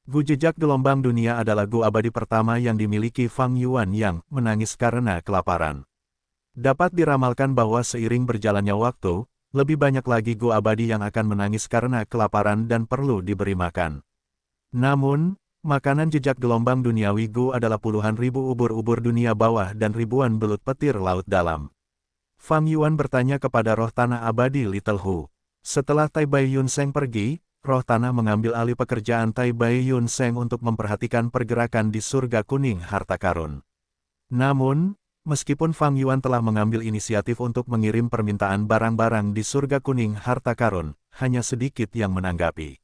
Gu jejak gelombang dunia adalah Gu abadi pertama yang dimiliki Fang Yuan yang menangis karena kelaparan. Dapat diramalkan bahwa seiring berjalannya waktu, lebih banyak lagi Gu abadi yang akan menangis karena kelaparan dan perlu diberi makan. Namun, makanan jejak gelombang duniawi Gu adalah puluhan ribu ubur-ubur dunia bawah dan ribuan belut petir laut dalam. Fang Yuan bertanya kepada roh tanah abadi Little Hu. Setelah Tai Bai Yun Seng pergi, roh tanah mengambil alih pekerjaan Tai Bai Yun Seng untuk memperhatikan pergerakan di surga kuning harta karun. Namun, meskipun Fang Yuan telah mengambil inisiatif untuk mengirim permintaan barang-barang di surga kuning harta karun, hanya sedikit yang menanggapi.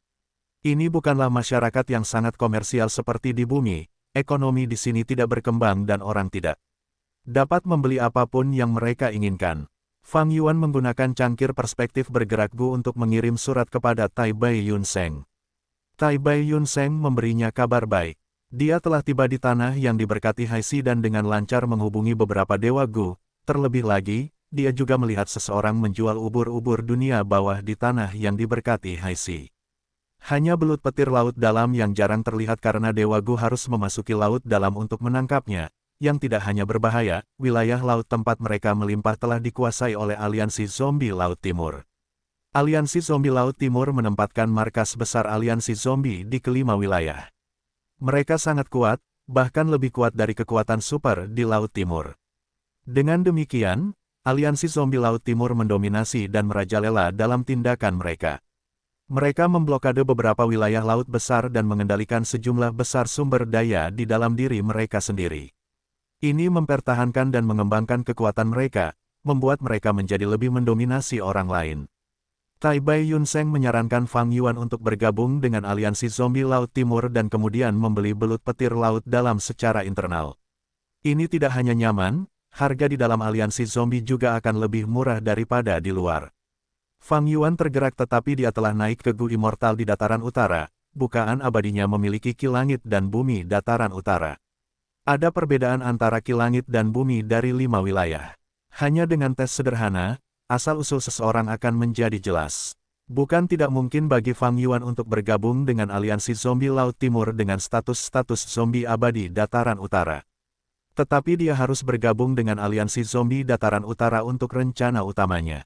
Ini bukanlah masyarakat yang sangat komersial seperti di bumi, ekonomi di sini tidak berkembang dan orang tidak dapat membeli apapun yang mereka inginkan. Fang Yuan menggunakan cangkir perspektif bergerak Gu untuk mengirim surat kepada Tai Bai Yun Seng. Tai Bai Yun Seng memberinya kabar baik. Dia telah tiba di tanah yang diberkati Haisi dan dengan lancar menghubungi beberapa dewa Gu. Terlebih lagi, dia juga melihat seseorang menjual ubur-ubur dunia bawah di tanah yang diberkati Haisi. Hanya belut petir laut dalam yang jarang terlihat karena Dewa Gu harus memasuki laut dalam untuk menangkapnya, yang tidak hanya berbahaya, wilayah laut tempat mereka melimpah telah dikuasai oleh aliansi zombie Laut Timur. Aliansi zombie Laut Timur menempatkan markas besar aliansi zombie di kelima wilayah. Mereka sangat kuat, bahkan lebih kuat dari kekuatan super di Laut Timur. Dengan demikian, aliansi zombie Laut Timur mendominasi dan merajalela dalam tindakan mereka. Mereka memblokade beberapa wilayah laut besar dan mengendalikan sejumlah besar sumber daya di dalam diri mereka sendiri. Ini mempertahankan dan mengembangkan kekuatan mereka, membuat mereka menjadi lebih mendominasi orang lain. Tai Bai Yun Seng menyarankan Fang Yuan untuk bergabung dengan aliansi zombie Laut Timur dan kemudian membeli belut petir laut dalam secara internal. Ini tidak hanya nyaman, harga di dalam aliansi zombie juga akan lebih murah daripada di luar. Fang Yuan tergerak tetapi dia telah naik ke Gu Immortal di dataran utara, bukaan abadinya memiliki Ki Langit dan Bumi dataran utara. Ada perbedaan antara Ki Langit dan Bumi dari 5 wilayah. Hanya dengan tes sederhana, asal-usul seseorang akan menjadi jelas. Bukan tidak mungkin bagi Fang Yuan untuk bergabung dengan aliansi zombie Laut Timur dengan status-status zombie abadi dataran utara. Tetapi dia harus bergabung dengan aliansi zombie dataran utara untuk rencana utamanya.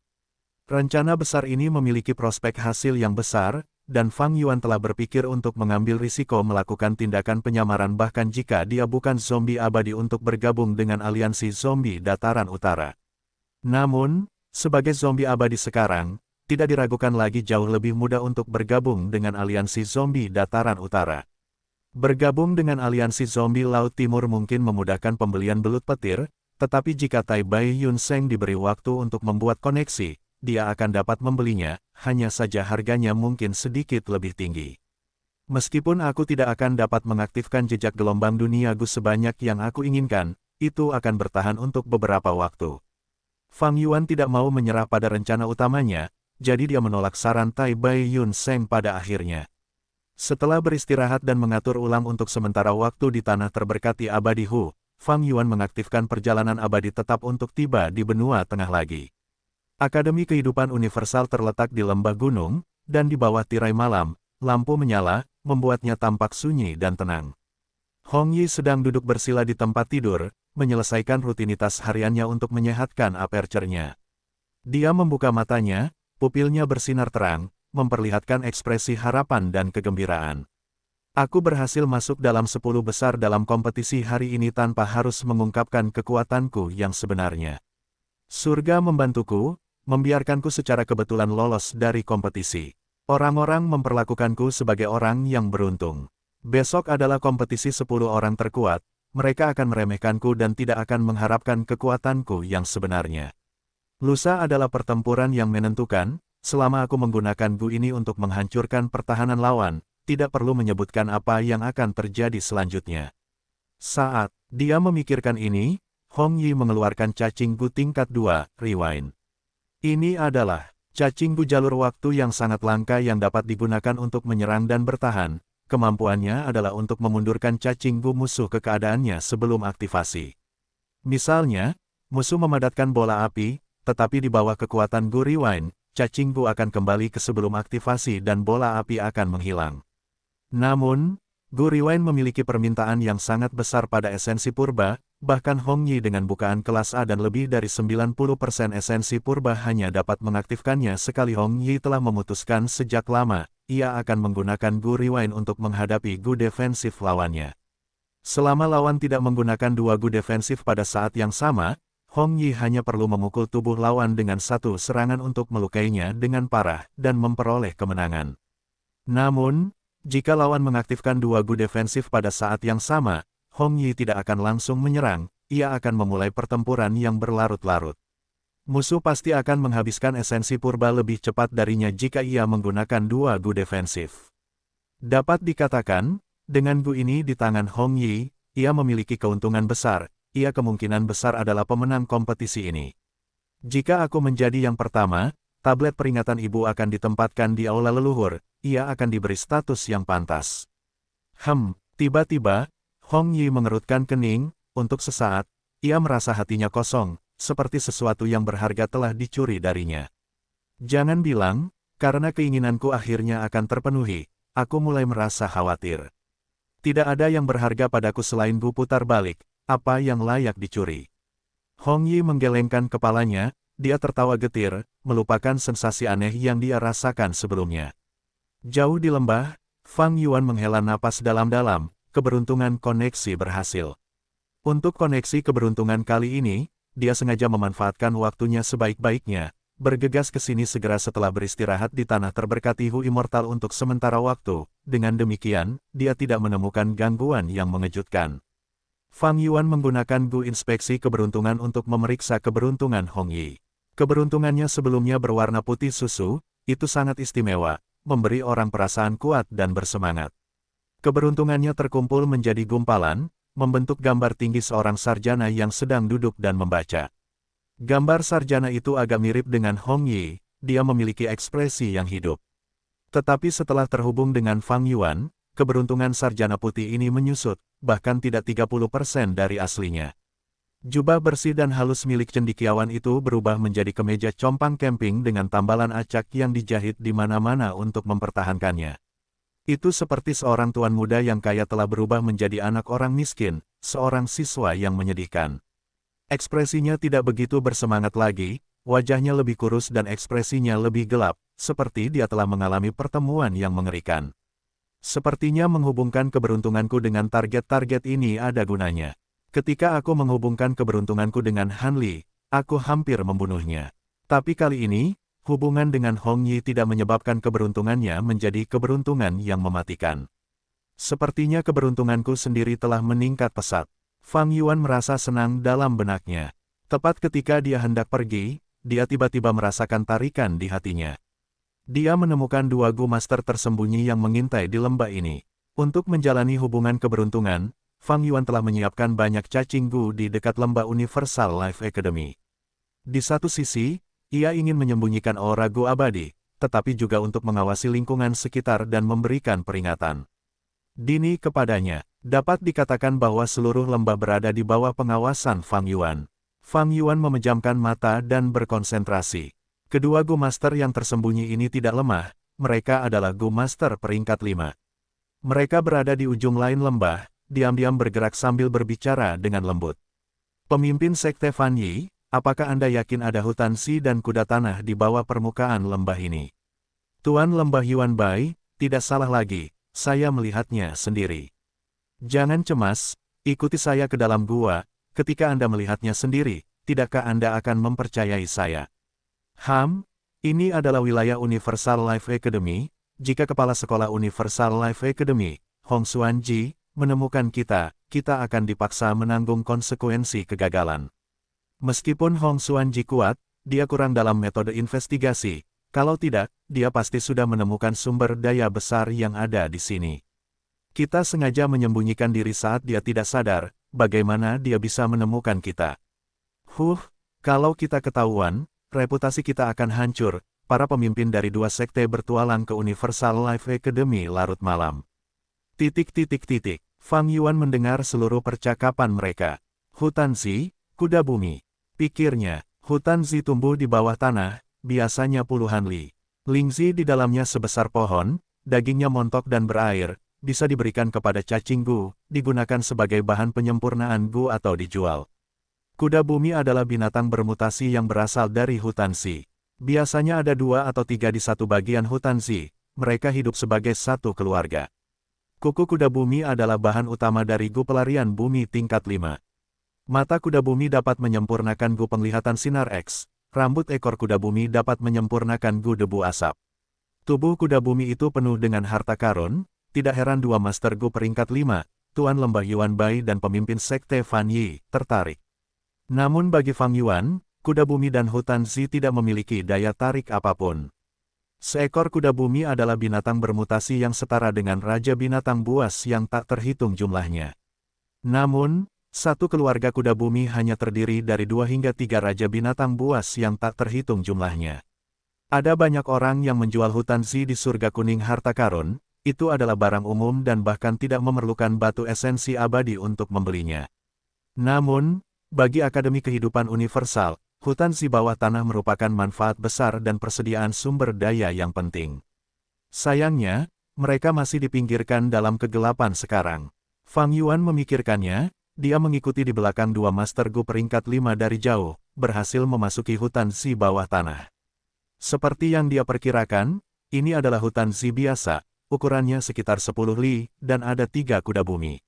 Rencana besar ini memiliki prospek hasil yang besar, dan Fang Yuan telah berpikir untuk mengambil risiko melakukan tindakan penyamaran bahkan jika dia bukan zombie abadi untuk bergabung dengan aliansi zombie dataran utara. Namun, sebagai zombie abadi sekarang, tidak diragukan lagi jauh lebih mudah untuk bergabung dengan aliansi zombie dataran utara. Bergabung dengan aliansi zombie Laut Timur mungkin memudahkan pembelian belut petir, tetapi jika Tai Bai Yun Seng diberi waktu untuk membuat koneksi, dia akan dapat membelinya, hanya saja harganya mungkin sedikit lebih tinggi. Meskipun aku tidak akan dapat mengaktifkan jejak gelombang dunia Gu sebanyak yang aku inginkan, itu akan bertahan untuk beberapa waktu. Fang Yuan tidak mau menyerah pada rencana utamanya, jadi dia menolak saran Tai Bai Yun Seng pada akhirnya. Setelah beristirahat dan mengatur ulang untuk sementara waktu di tanah terberkati abadi Hu, Fang Yuan mengaktifkan perjalanan abadi tetap untuk tiba di benua tengah lagi. Akademi Kehidupan Universal terletak di lembah gunung, dan di bawah tirai malam, lampu menyala, membuatnya tampak sunyi dan tenang. Hong Yi sedang duduk bersila di tempat tidur, menyelesaikan rutinitas hariannya untuk menyehatkan aperture-nya. Dia membuka matanya, pupilnya bersinar terang, memperlihatkan ekspresi harapan dan kegembiraan. Aku berhasil masuk dalam 10 besar dalam kompetisi hari ini tanpa harus mengungkapkan kekuatanku yang sebenarnya. Surga membantuku, membiarkanku secara kebetulan lolos dari kompetisi. Orang-orang memperlakukanku sebagai orang yang beruntung. Besok adalah kompetisi 10 orang terkuat, mereka akan meremehkanku dan tidak akan mengharapkan kekuatanku yang sebenarnya. Lusa adalah pertempuran yang menentukan, selama aku menggunakan Gu ini untuk menghancurkan pertahanan lawan, tidak perlu menyebutkan apa yang akan terjadi selanjutnya. Saat dia memikirkan ini, Hong Yi mengeluarkan cacing Gu tingkat 2, Rewind. Ini adalah cacing Gu jalur waktu yang sangat langka yang dapat digunakan untuk menyerang dan bertahan. Kemampuannya adalah untuk memundurkan cacing Gu musuh ke keadaannya sebelum aktivasi. Misalnya, musuh memadatkan bola api, tetapi di bawah kekuatan Gu Rewind, cacing Gu akan kembali ke sebelum aktivasi dan bola api akan menghilang. Namun, Gu Rewind memiliki permintaan yang sangat besar pada esensi purba, bahkan Hong Yi dengan bukaan kelas A dan lebih dari 90% esensi purba hanya dapat mengaktifkannya sekali. Hong Yi telah memutuskan sejak lama, ia akan menggunakan Gu Rewind untuk menghadapi Gu defensif lawannya. Selama lawan tidak menggunakan dua Gu defensif pada saat yang sama, Hong Yi hanya perlu memukul tubuh lawan dengan satu serangan untuk melukainya dengan parah dan memperoleh kemenangan. Namun, jika lawan mengaktifkan dua Gu defensif pada saat yang sama, Hong Yi tidak akan langsung menyerang, ia akan memulai pertempuran yang berlarut-larut. Musuh pasti akan menghabiskan esensi purba lebih cepat darinya jika ia menggunakan dua Gu defensif. Dapat dikatakan, dengan Gu ini di tangan Hong Yi, ia memiliki keuntungan besar, ia kemungkinan besar adalah pemenang kompetisi ini. Jika aku menjadi yang pertama, tablet peringatan ibu akan ditempatkan di aula leluhur, ia akan diberi status yang pantas. Tiba-tiba, Hong Yi mengerutkan kening, untuk sesaat, ia merasa hatinya kosong, seperti sesuatu yang berharga telah dicuri darinya. Jangan bilang, karena keinginanku akhirnya akan terpenuhi, aku mulai merasa khawatir. Tidak ada yang berharga padaku selain Gu putar balik, apa yang layak dicuri. Hong Yi menggelengkan kepalanya, dia tertawa getir, melupakan sensasi aneh yang dia rasakan sebelumnya. Jauh di lembah, Fang Yuan menghela napas dalam-dalam, keberuntungan koneksi berhasil. Untuk koneksi keberuntungan kali ini, dia sengaja memanfaatkan waktunya sebaik-baiknya, bergegas ke sini segera setelah beristirahat di tanah terberkati Hu Immortal untuk sementara waktu. Dengan demikian, dia tidak menemukan gangguan yang mengejutkan. Fang Yuan menggunakan Gu inspeksi keberuntungan untuk memeriksa keberuntungan Hong Yi. Keberuntungannya sebelumnya berwarna putih susu, itu sangat istimewa, memberi orang perasaan kuat dan bersemangat. Keberuntungannya terkumpul menjadi gumpalan, membentuk gambar tinggi seorang sarjana yang sedang duduk dan membaca. Gambar sarjana itu agak mirip dengan Hong Yi, dia memiliki ekspresi yang hidup. Tetapi setelah terhubung dengan Fang Yuan, keberuntungan sarjana putih ini menyusut, bahkan tidak 30% dari aslinya. Jubah bersih dan halus milik cendekiawan itu berubah menjadi kemeja compang camping dengan tambalan acak yang dijahit di mana-mana untuk mempertahankannya. Itu seperti seorang tuan muda yang kaya telah berubah menjadi anak orang miskin, seorang siswa yang menyedihkan. Ekspresinya tidak begitu bersemangat lagi, wajahnya lebih kurus dan ekspresinya lebih gelap, seperti dia telah mengalami pertemuan yang mengerikan. Sepertinya menghubungkan keberuntunganku dengan target-target ini ada gunanya. Ketika aku menghubungkan keberuntunganku dengan Han Li, aku hampir membunuhnya. Tapi kali ini, hubungan dengan Hong Yi tidak menyebabkan keberuntungannya menjadi keberuntungan yang mematikan. Sepertinya keberuntunganku sendiri telah meningkat pesat. Fang Yuan merasa senang dalam benaknya. Tepat ketika dia hendak pergi, dia tiba-tiba merasakan tarikan di hatinya. Dia menemukan dua Gu Master tersembunyi yang mengintai di lembah ini. Untuk menjalani hubungan keberuntungan, Fang Yuan telah menyiapkan banyak cacing Gu di dekat lembah Universal Life Academy. Di satu sisi, ia ingin menyembunyikan aura Gu abadi, tetapi juga untuk mengawasi lingkungan sekitar dan memberikan peringatan dini kepadanya. Dapat dikatakan bahwa seluruh lembah berada di bawah pengawasan Fang Yuan. Fang Yuan memejamkan mata dan berkonsentrasi. Kedua Gu Master yang tersembunyi ini tidak lemah, mereka adalah Gu Master peringkat 5. Mereka berada di ujung lain lembah, diam-diam bergerak sambil berbicara dengan lembut. Pemimpin Sekte Fan Yi, apakah Anda yakin ada hutan Si dan kuda tanah di bawah permukaan lembah ini? Tuan Lembah Yuan Bai, tidak salah lagi, saya melihatnya sendiri. Jangan cemas, ikuti saya ke dalam gua, ketika Anda melihatnya sendiri, tidakkah Anda akan mempercayai saya? Ini adalah wilayah Universal Life Academy, jika Kepala Sekolah Universal Life Academy, Hong Xuanji, menemukan kita kita akan dipaksa menanggung konsekuensi kegagalan. Meskipun Hong Xuanji kuat, dia kurang dalam metode investigasi. Kalau tidak, dia pasti sudah menemukan sumber daya besar yang ada di sini. Kita sengaja menyembunyikan diri saat dia tidak sadar, bagaimana dia bisa menemukan kita. Kalau kita ketahuan, reputasi kita akan hancur. Para pemimpin dari dua sekte bertualang ke Universal Life Academy larut malam. Fang Yuan mendengar seluruh percakapan mereka. Hutanzi, kuda bumi. Pikirnya, Hutanzi tumbuh di bawah tanah, biasanya puluhan li. Lingzi di dalamnya sebesar pohon, dagingnya montok dan berair, bisa diberikan kepada cacing gu, digunakan sebagai bahan penyempurnaan gu atau dijual. Kuda bumi adalah binatang bermutasi yang berasal dari Hutanzi. Biasanya ada 2 atau 3 di satu bagian Hutanzi, mereka hidup sebagai satu keluarga. Kuku kuda bumi adalah bahan utama dari gu pelarian bumi tingkat 5. Mata kuda bumi dapat menyempurnakan gu penglihatan sinar X, rambut ekor kuda bumi dapat menyempurnakan gu debu asap. Tubuh kuda bumi itu penuh dengan harta karun, tidak heran 2 Master Gu peringkat 5, Tuan Lembah Yuan Bai dan pemimpin sekte Fan Yi, tertarik. Namun bagi Fang Yuan, kuda bumi dan Hutanzi tidak memiliki daya tarik apapun. Seekor kuda bumi adalah binatang bermutasi yang setara dengan raja binatang buas yang tak terhitung jumlahnya. Namun, satu keluarga kuda bumi hanya terdiri dari 2 hingga 3 raja binatang buas yang tak terhitung jumlahnya. Ada banyak orang yang menjual Hutanzi di surga kuning harta karun, itu adalah barang umum dan bahkan tidak memerlukan batu esensi abadi untuk membelinya. Namun, bagi Akademi Kehidupan Universal, Hutanzi bawah tanah merupakan manfaat besar dan persediaan sumber daya yang penting. Sayangnya, mereka masih dipinggirkan dalam kegelapan sekarang. Fang Yuan memikirkannya, dia mengikuti di belakang 2 Master Gu peringkat 5 dari jauh, berhasil memasuki Hutanzi bawah tanah. Seperti yang dia perkirakan, ini adalah Hutanzi biasa, ukurannya sekitar 10 li, dan ada 3 kuda bumi.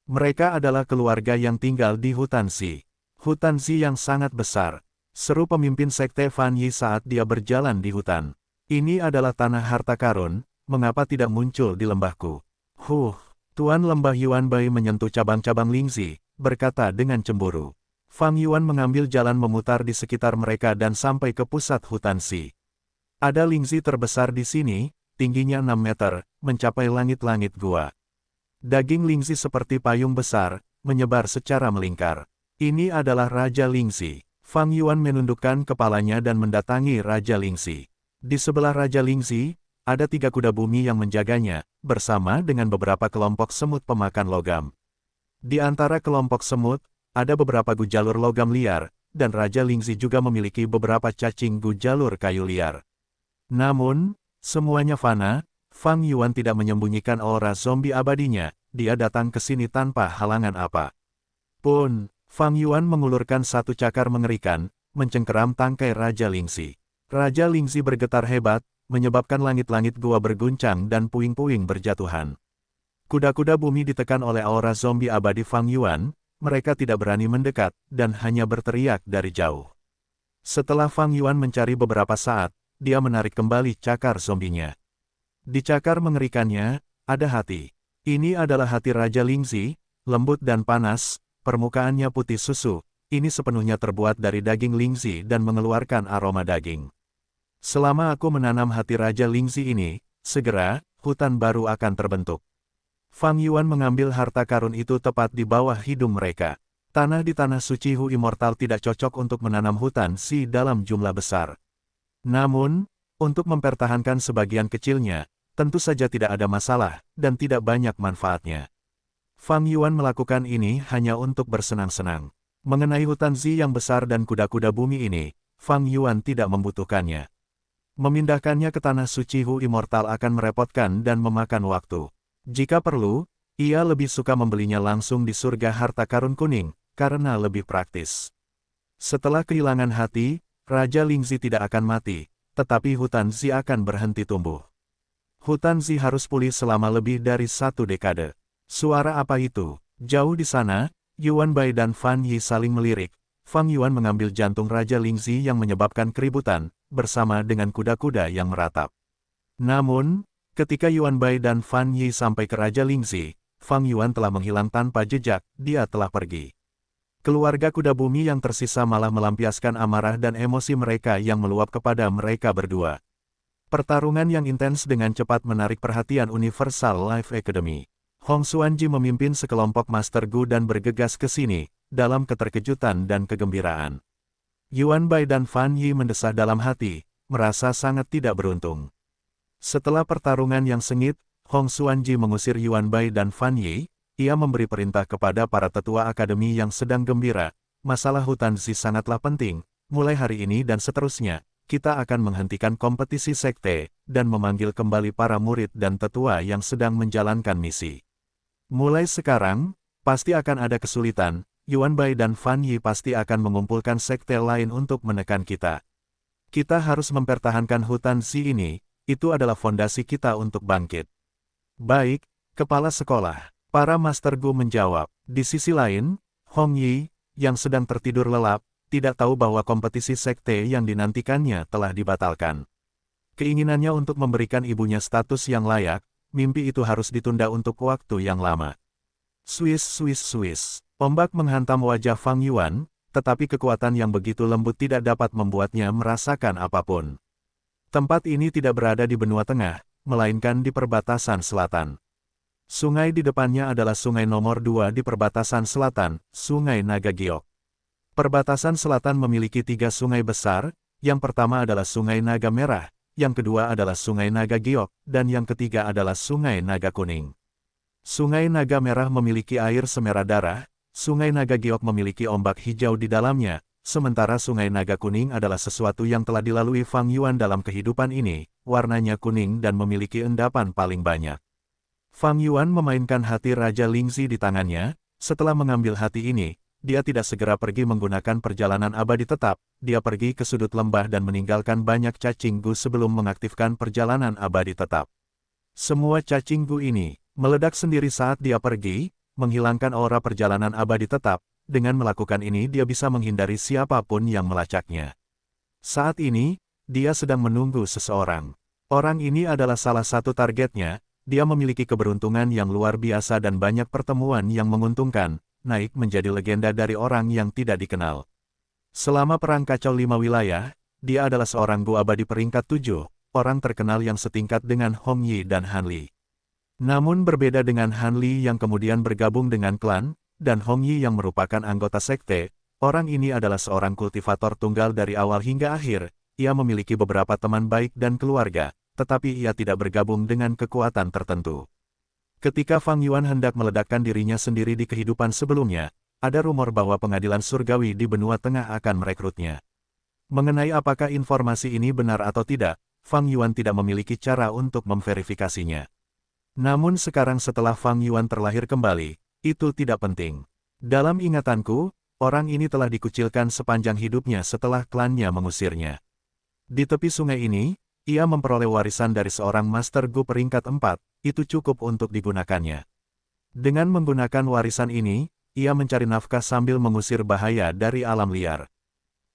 Mereka adalah keluarga yang tinggal di Hutanzi. Hutanzi yang sangat besar. Seru pemimpin sekte Fan Yi saat dia berjalan di hutan. Ini adalah tanah harta karun, mengapa tidak muncul di lembahku? Tuan Lembah Yuan Bai menyentuh cabang-cabang Lingzi, berkata dengan cemburu. Fang Yuan mengambil jalan memutar di sekitar mereka dan sampai ke pusat Hutanzi. Ada Lingzi terbesar di sini, tingginya 6 meter, mencapai langit-langit gua. Daging Lingzi seperti payung besar, menyebar secara melingkar. Ini adalah Raja Lingzi. Fang Yuan menundukkan kepalanya dan mendatangi Raja Lingzi. Di sebelah Raja Lingzi, ada 3 kuda bumi yang menjaganya, bersama dengan beberapa kelompok semut pemakan logam. Di antara kelompok semut, ada beberapa gu jalur logam liar, dan Raja Lingzi juga memiliki beberapa cacing gu jalur kayu liar. Namun, semuanya fana. Fang Yuan tidak menyembunyikan aura zombie abadinya, dia datang ke sini tanpa halangan apa pun. Fang Yuan mengulurkan satu cakar mengerikan, mencengkeram tangkai Raja Lingzi. Raja Lingzi bergetar hebat, menyebabkan langit-langit gua berguncang dan puing-puing berjatuhan. Kuda-kuda bumi ditekan oleh aura zombie abadi Fang Yuan, mereka tidak berani mendekat, dan hanya berteriak dari jauh. Setelah Fang Yuan mencari beberapa saat, dia menarik kembali cakar zombinya. Di cakar mengerikannya, ada hati. Ini adalah hati Raja Lingzi, lembut dan panas. Permukaannya putih susu, ini sepenuhnya terbuat dari daging Lingzi dan mengeluarkan aroma daging. Selama aku menanam hati Raja Lingzi ini, segera, hutan baru akan terbentuk. Fang Yuan mengambil harta karun itu tepat di bawah hidung mereka. Tanah di tanah suci Hu Immortal tidak cocok untuk menanam hutan si dalam jumlah besar. Namun, untuk mempertahankan sebagian kecilnya, tentu saja tidak ada masalah, dan tidak banyak manfaatnya. Fang Yuan melakukan ini hanya untuk bersenang-senang. Mengenai Hutanzi yang besar dan kuda-kuda bumi ini, Fang Yuan tidak membutuhkannya. Memindahkannya ke tanah suci Hu Immortal akan merepotkan dan memakan waktu. Jika perlu, ia lebih suka membelinya langsung di surga harta karun kuning, karena lebih praktis. Setelah kehilangan hati, Raja Lingzi tidak akan mati, tetapi Hutanzi akan berhenti tumbuh. Hutanzi harus pulih selama lebih dari 1 dekade. Suara apa itu? Jauh di sana, Yuan Bai dan Fan Yi saling melirik. Fang Yuan mengambil jantung Raja Lingzi yang menyebabkan keributan, bersama dengan kuda-kuda yang meratap. Namun, ketika Yuan Bai dan Fan Yi sampai ke Raja Lingzi, Fang Yuan telah menghilang tanpa jejak, dia telah pergi. Keluarga kuda bumi yang tersisa malah melampiaskan amarah dan emosi mereka yang meluap kepada mereka berdua. Pertarungan yang intens dengan cepat menarik perhatian Universal Life Academy. Hong Xuanji memimpin sekelompok Master Gu dan bergegas ke sini, dalam keterkejutan dan kegembiraan. Yuan Bai dan Fan Yi mendesah dalam hati, merasa sangat tidak beruntung. Setelah pertarungan yang sengit, Hong Xuanji mengusir Yuan Bai dan Fan Yi. Ia memberi perintah kepada para tetua akademi yang sedang gembira. Masalah Hutan Zi sangatlah penting, mulai hari ini dan seterusnya, kita akan menghentikan kompetisi sekte, dan memanggil kembali para murid dan tetua yang sedang menjalankan misi. Mulai sekarang, pasti akan ada kesulitan, Yuan Bai dan Fan Yi pasti akan mengumpulkan sekte lain untuk menekan kita. Kita harus mempertahankan Hutan Zi ini, itu adalah fondasi kita untuk bangkit. Baik, kepala sekolah. Para Master Gu menjawab. Di sisi lain, Hong Yi, yang sedang tertidur lelap, tidak tahu bahwa kompetisi sekte yang dinantikannya telah dibatalkan. Keinginannya untuk memberikan ibunya status yang layak, mimpi itu harus ditunda untuk waktu yang lama. Swiss, Swiss, Swiss. Ombak menghantam wajah Fang Yuan, tetapi kekuatan yang begitu lembut tidak dapat membuatnya merasakan apapun. Tempat ini tidak berada di benua tengah, melainkan di perbatasan selatan. Sungai di depannya adalah sungai nomor 2 di perbatasan selatan, Sungai Naga Giok. Perbatasan selatan memiliki 3 sungai besar, yang pertama adalah Sungai Naga Merah, yang kedua adalah Sungai Naga Giok, dan yang ketiga adalah Sungai Naga Kuning. Sungai Naga Merah memiliki air semerah darah, Sungai Naga Giok memiliki ombak hijau di dalamnya, sementara Sungai Naga Kuning adalah sesuatu yang telah dilalui Fang Yuan dalam kehidupan ini, warnanya kuning dan memiliki endapan paling banyak. Fang Yuan memainkan hati Raja Lingzi di tangannya, setelah mengambil hati ini, dia tidak segera pergi menggunakan perjalanan abadi tetap, dia pergi ke sudut lembah dan meninggalkan banyak cacing gu sebelum mengaktifkan perjalanan abadi tetap. Semua cacing gu ini meledak sendiri saat dia pergi, menghilangkan aura perjalanan abadi tetap. Dengan melakukan ini dia bisa menghindari siapapun yang melacaknya. Saat ini, dia sedang menunggu seseorang. Orang ini adalah salah satu targetnya, dia memiliki keberuntungan yang luar biasa dan banyak pertemuan yang menguntungkan, naik menjadi legenda dari orang yang tidak dikenal. Selama Perang Kacau 5 Wilayah, dia adalah seorang gu abadi peringkat 7, orang terkenal yang setingkat dengan Hong Yi dan Han Li. Namun berbeda dengan Han Li yang kemudian bergabung dengan klan, dan Hong Yi yang merupakan anggota sekte, orang ini adalah seorang kultivator tunggal dari awal hingga akhir, ia memiliki beberapa teman baik dan keluarga, tetapi ia tidak bergabung dengan kekuatan tertentu. Ketika Fang Yuan hendak meledakkan dirinya sendiri di kehidupan sebelumnya, ada rumor bahwa pengadilan surgawi di benua tengah akan merekrutnya. Mengenai apakah informasi ini benar atau tidak, Fang Yuan tidak memiliki cara untuk memverifikasinya. Namun sekarang setelah Fang Yuan terlahir kembali, itu tidak penting. Dalam ingatanku, orang ini telah dikucilkan sepanjang hidupnya setelah klannya mengusirnya. Di tepi sungai ini, ia memperoleh warisan dari seorang Master Gu peringkat 4, itu cukup untuk digunakannya. Dengan menggunakan warisan ini, ia mencari nafkah sambil mengusir bahaya dari alam liar.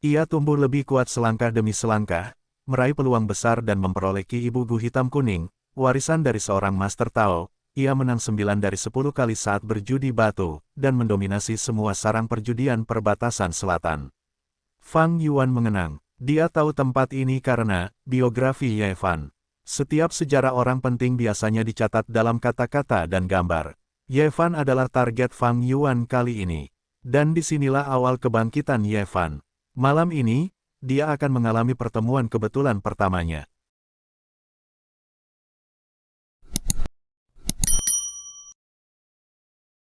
Ia tumbuh lebih kuat selangkah demi selangkah, meraih peluang besar dan memperoleh Ki Ibu Gu hitam kuning, warisan dari seorang Master Tao. Ia menang 9 dari 10 kali saat berjudi batu, dan mendominasi semua sarang perjudian perbatasan selatan. Fang Yuan mengenang. Dia tahu tempat ini karena biografi Ye Fan. Setiap sejarah orang penting biasanya dicatat dalam kata-kata dan gambar. Ye Fan adalah target Fang Yuan kali ini. Dan disinilah awal kebangkitan Ye Fan. Malam ini, dia akan mengalami pertemuan kebetulan pertamanya.